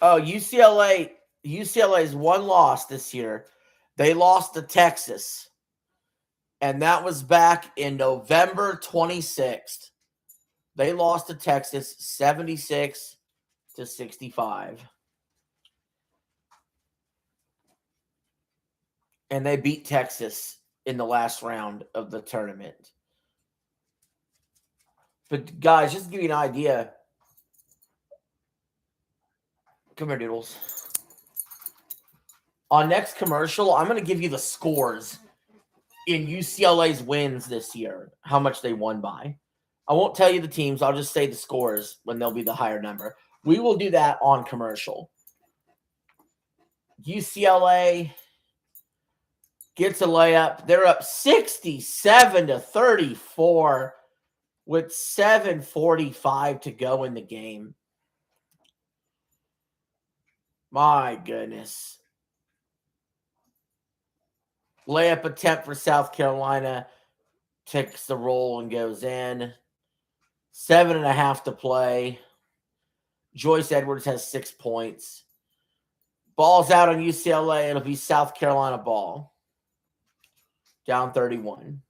Oh, UCLA's one loss this year. They lost to Texas. And that was back in November 26th. They lost to Texas 76-65. And they beat Texas in the last round of the tournament. But guys, just to give you an idea. Come here, Doodles. On next commercial, I'm going to give you the scores in UCLA's wins this year, how much they won by. I won't tell you the teams. I'll just say the scores when they'll be the higher number. We will do that on commercial. UCLA gets a layup. They're up 67-34 with 7:45 to go in the game. My goodness. Layup attempt for South Carolina. Takes the roll and goes in. 7.5 to play. Joyce Edwards has 6 points. Ball's out on UCLA. It'll be South Carolina ball. Down 31.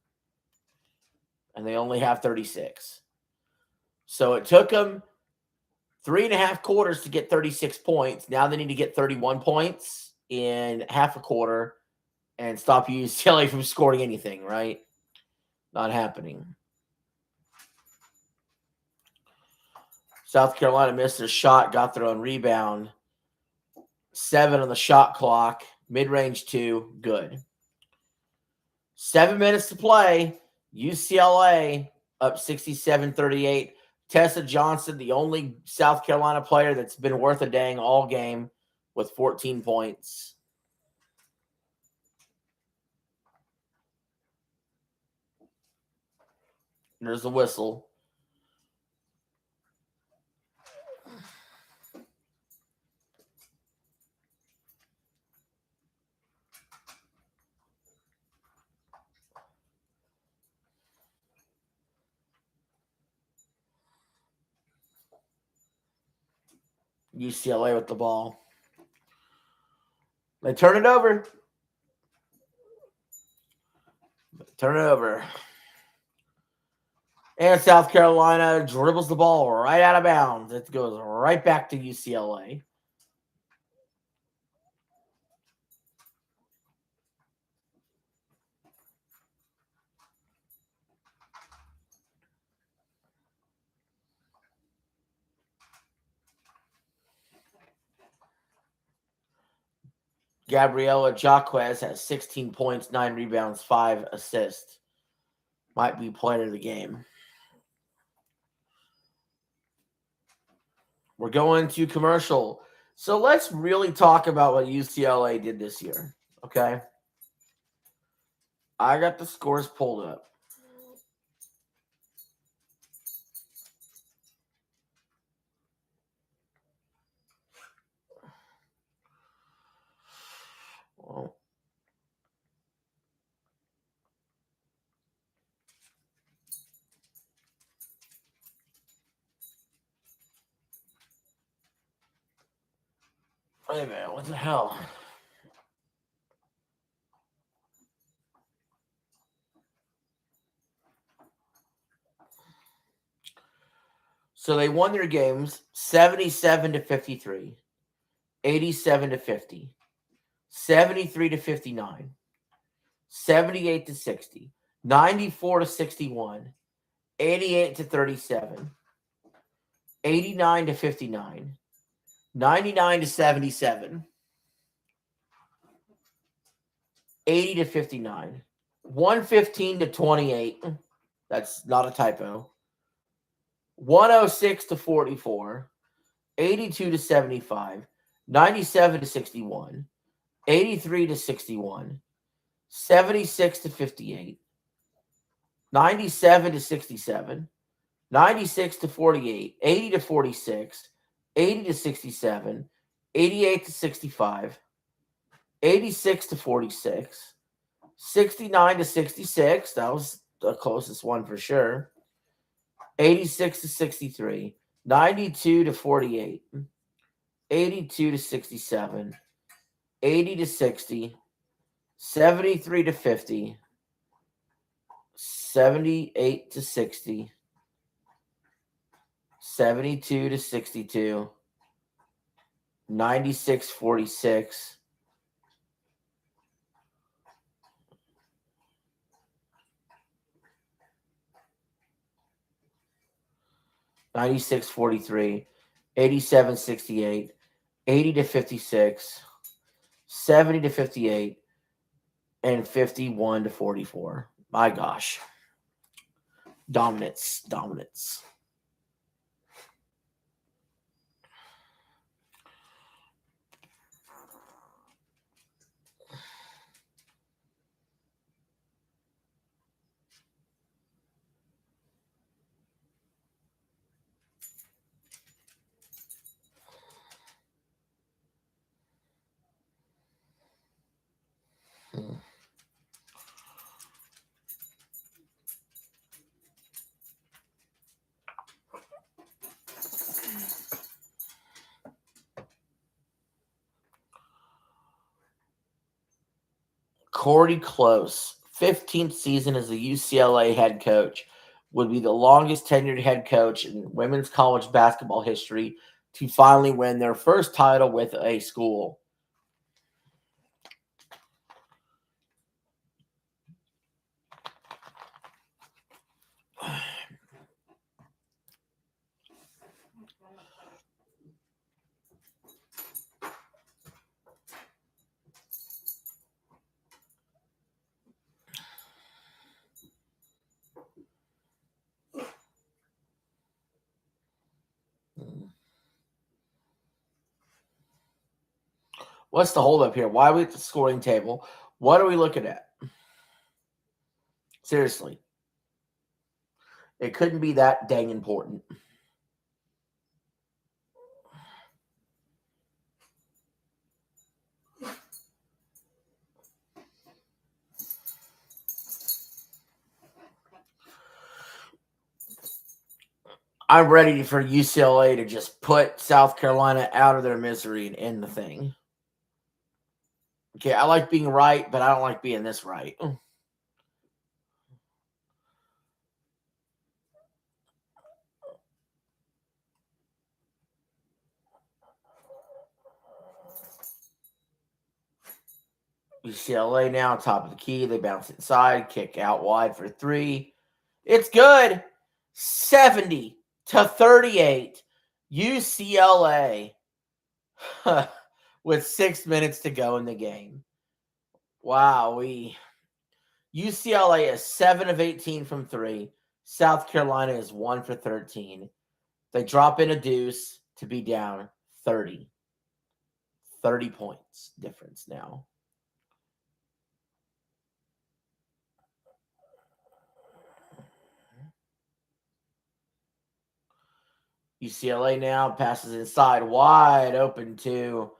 And they only have 36. So it took them 3.5 quarters to get 36 points. Now they need to get 31 points in half a quarter and stop UCLA from scoring anything, right? Not happening. South Carolina missed their shot, got their own rebound. 7 on the shot clock. Mid-range 2, good. 7 minutes to play. UCLA up 67-38. Tessa Johnson, the only South Carolina player that's been worth a dang all game with 14 points. There's the whistle. UCLA with the ball. They turn it over. Turn it over. And South Carolina dribbles the ball right out of bounds. It goes right back to UCLA. Gabriela Jaquez has 16 points, 9 rebounds, 5 assists. Might be player of the game. We're going to commercial. So let's really talk about what UCLA did this year, okay? I got the scores pulled up. Well, wait a minute, what the hell? So they won their games 77-53, 87-50, 73-59, 78-60, 94-61, 88-37, 89-59, 99-77, 80-59, 115-28. That's not a typo. 106-44, 82-75, 97-61, 83-61, 76-58, 97-67, 96-48, 80-46, 80-67, 88-65, 86 to 46, 69 to 66. That was the closest one for sure. 86 to 63, 92 to 48, 82 to 67, 80 to 60, 73 to 50, 78 to 60, 72 to 62, 96 46, 96 43, 87 68, 80 to 56, 70 to 58, and 51 to 44. My gosh. Dominance. Corey Close, 15th season as the UCLA head coach, would be the longest tenured head coach in women's college basketball history to finally win their first title with a school. What's the holdup here? Why are we at the scoring table? What are we looking at? Seriously. It couldn't be that dang important. I'm ready for UCLA to just put South Carolina out of their misery and end the thing. Okay, I like being right, but I don't like being this right. UCLA now, top of the key. They bounce inside, kick out wide for three. It's good. 70 to 38. UCLA with 6 minutes to go in the game. Wow, UCLA is 7 of 18 from three. South Carolina is 1 for 13. They drop in a deuce to be down 30. 30 points difference now. UCLA now passes inside wide open to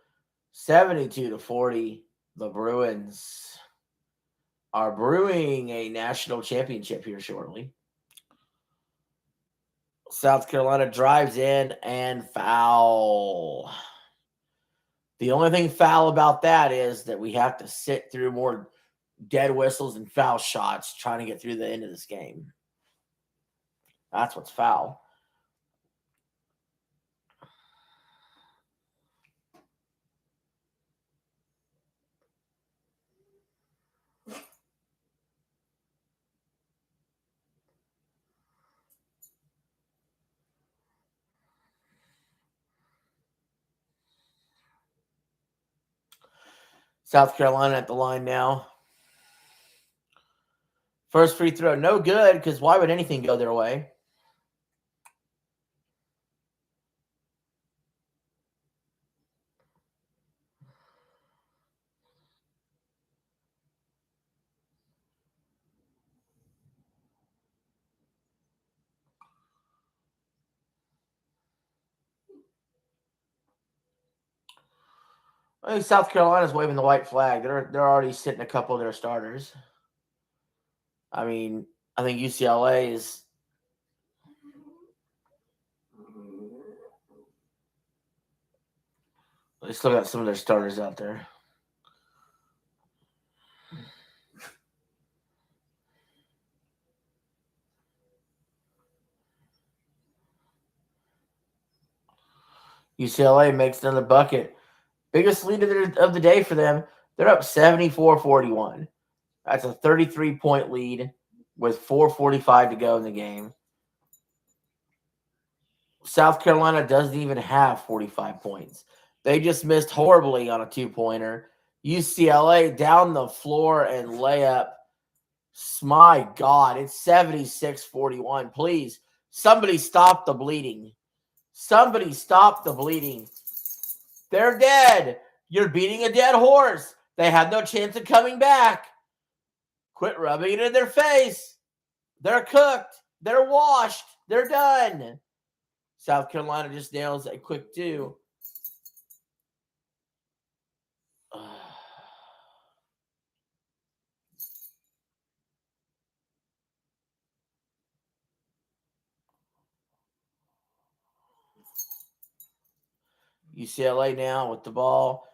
72 to 40. The Bruins are brewing a national championship here shortly. South Carolina drives in and foul. The only thing foul about that is that we have to sit through more dead whistles and foul shots trying to get through the end of this game. That's what's foul. South Carolina at the line now. First free throw, no good, because why would anything go their way? I think South Carolina's waving the white flag. They're already sitting a couple of their starters. I mean, I think UCLA is. They still got some of their starters out there. UCLA makes another bucket. Biggest lead of the day for them. They're up 74-41. That's a 33-point lead with 4:45 to go in the game. South Carolina doesn't even have 45 points. They just missed horribly on a two-pointer. UCLA down the floor and layup. My God, it's 76-41. Please, somebody stop the bleeding. Somebody stop the bleeding. They're dead. You're beating a dead horse. They have no chance of coming back. Quit rubbing it in their face. They're cooked. They're washed. They're done. South Carolina just nails a quick 2. UCLA now with the ball.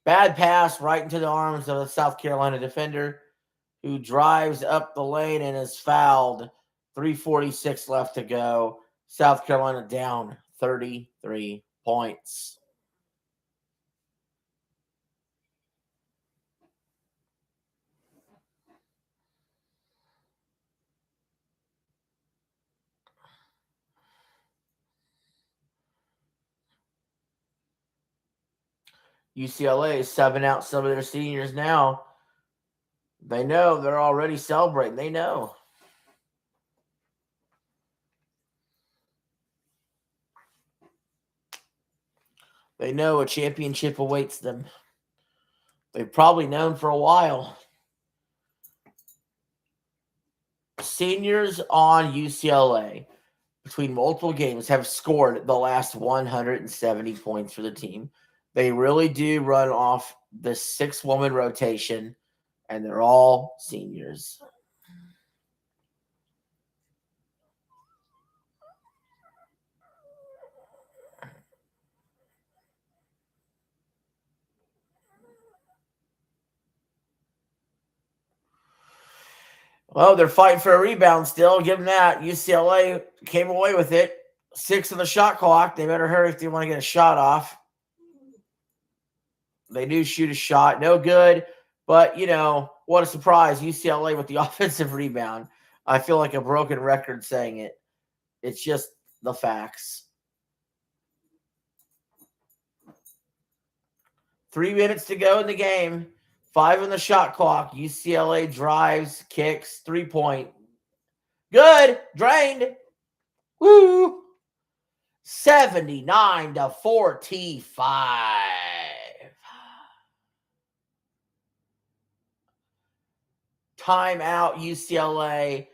Bad pass right into the arms of the South Carolina defender who drives up the lane and is fouled. 3:46 left to go. South Carolina down 33 points. UCLA is subbing out some of their seniors now. They know they're already celebrating. They know. They know a championship awaits them. They've probably known for a while. Seniors on UCLA between multiple games have scored the last 170 points for the team. They really do run off the 6-woman rotation, and they're all seniors. Well, they're fighting for a rebound still. Give them that. UCLA came away with it. 6 on the shot clock. They better hurry if they want to get a shot off. They do shoot a shot. No good. But, what a surprise. UCLA with the offensive rebound. I feel like a broken record saying it. It's just the facts. 3 minutes to go in the game. 5 on the shot clock. UCLA drives, kicks, 3-point. Good. Drained. Woo. 79-45. Timeout, UCLA.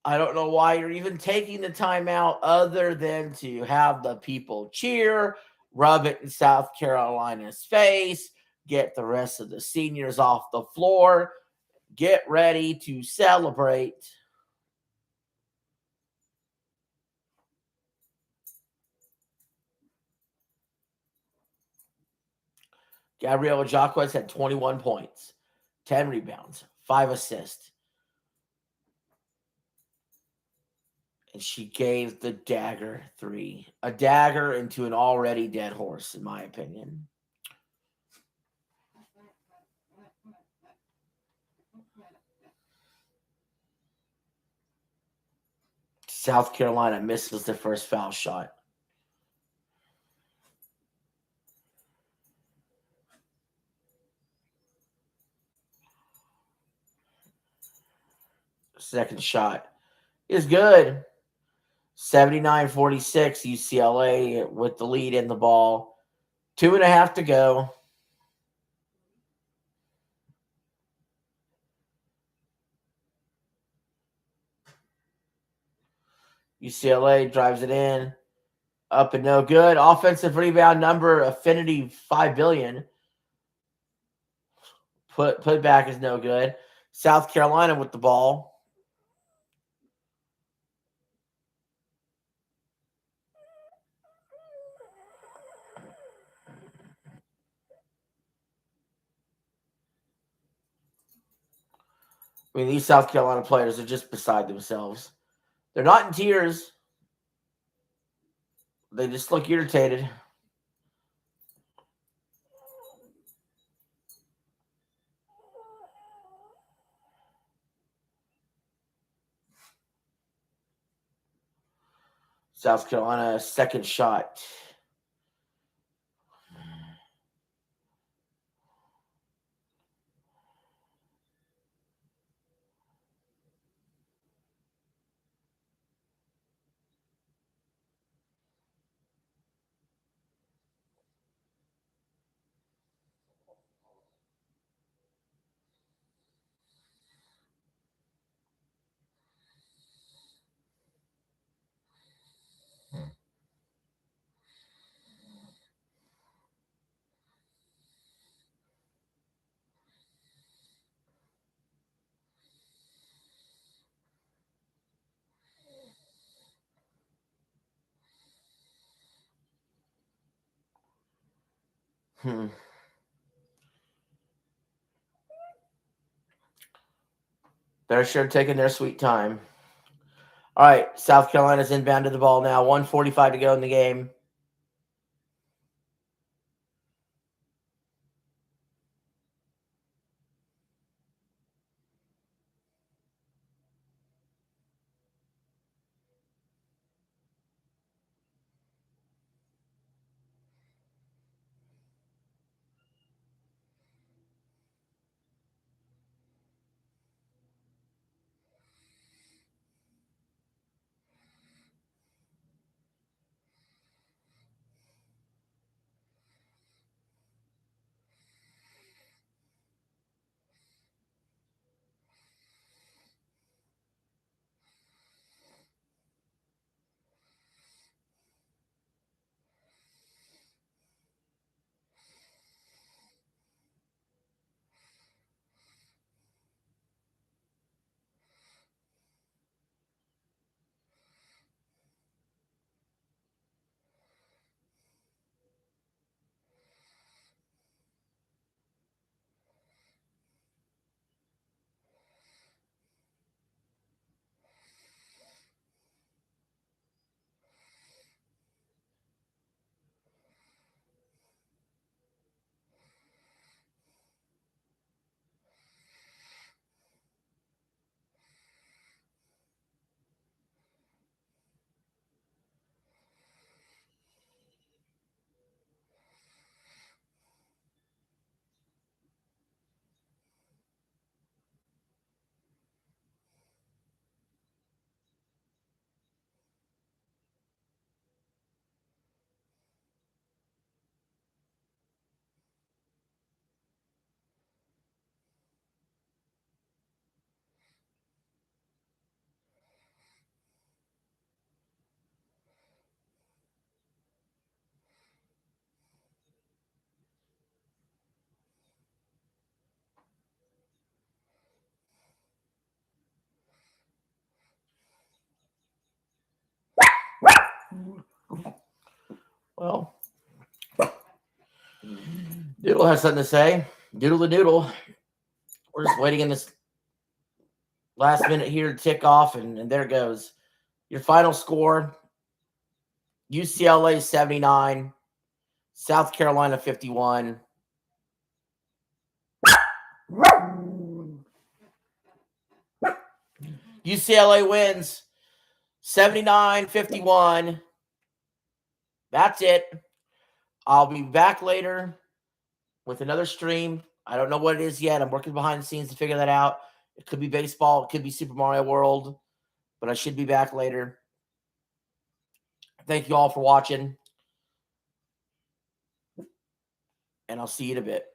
I don't know why you're even taking the timeout other than to have the people cheer, rub it in South Carolina's face, get the rest of the seniors off the floor, get ready to celebrate. Gabriela Jacquez had 21 points, 10 rebounds, 5 assists. And she gave the dagger 3. A dagger into an already dead horse, in my opinion. South Carolina misses the first foul shot. Second shot is good. 79-46, UCLA with the lead in the ball. 2.5 to go. UCLA drives it in. Up and no good. Offensive rebound number, affinity 5 billion. Put back is no good. South Carolina with the ball. I mean, these South Carolina players are just beside themselves. They're not in tears. They just look irritated. South Carolina, second shot. They're sure taking their sweet time. All right, South Carolina's inbound to the ball now. 1:45 to go in the game. Well, Doodle has something to say. Doodle the Doodle. We're just waiting in this last minute here to tick off, and there it goes. Your final score, UCLA 79, South Carolina 51. UCLA wins 79-51. That's it. I'll be back later with another stream. I don't know what it is yet. I'm working behind the scenes to figure that out. It could be baseball. It could be Super Mario World. But I should be back later. Thank you all for watching. And I'll see you in a bit.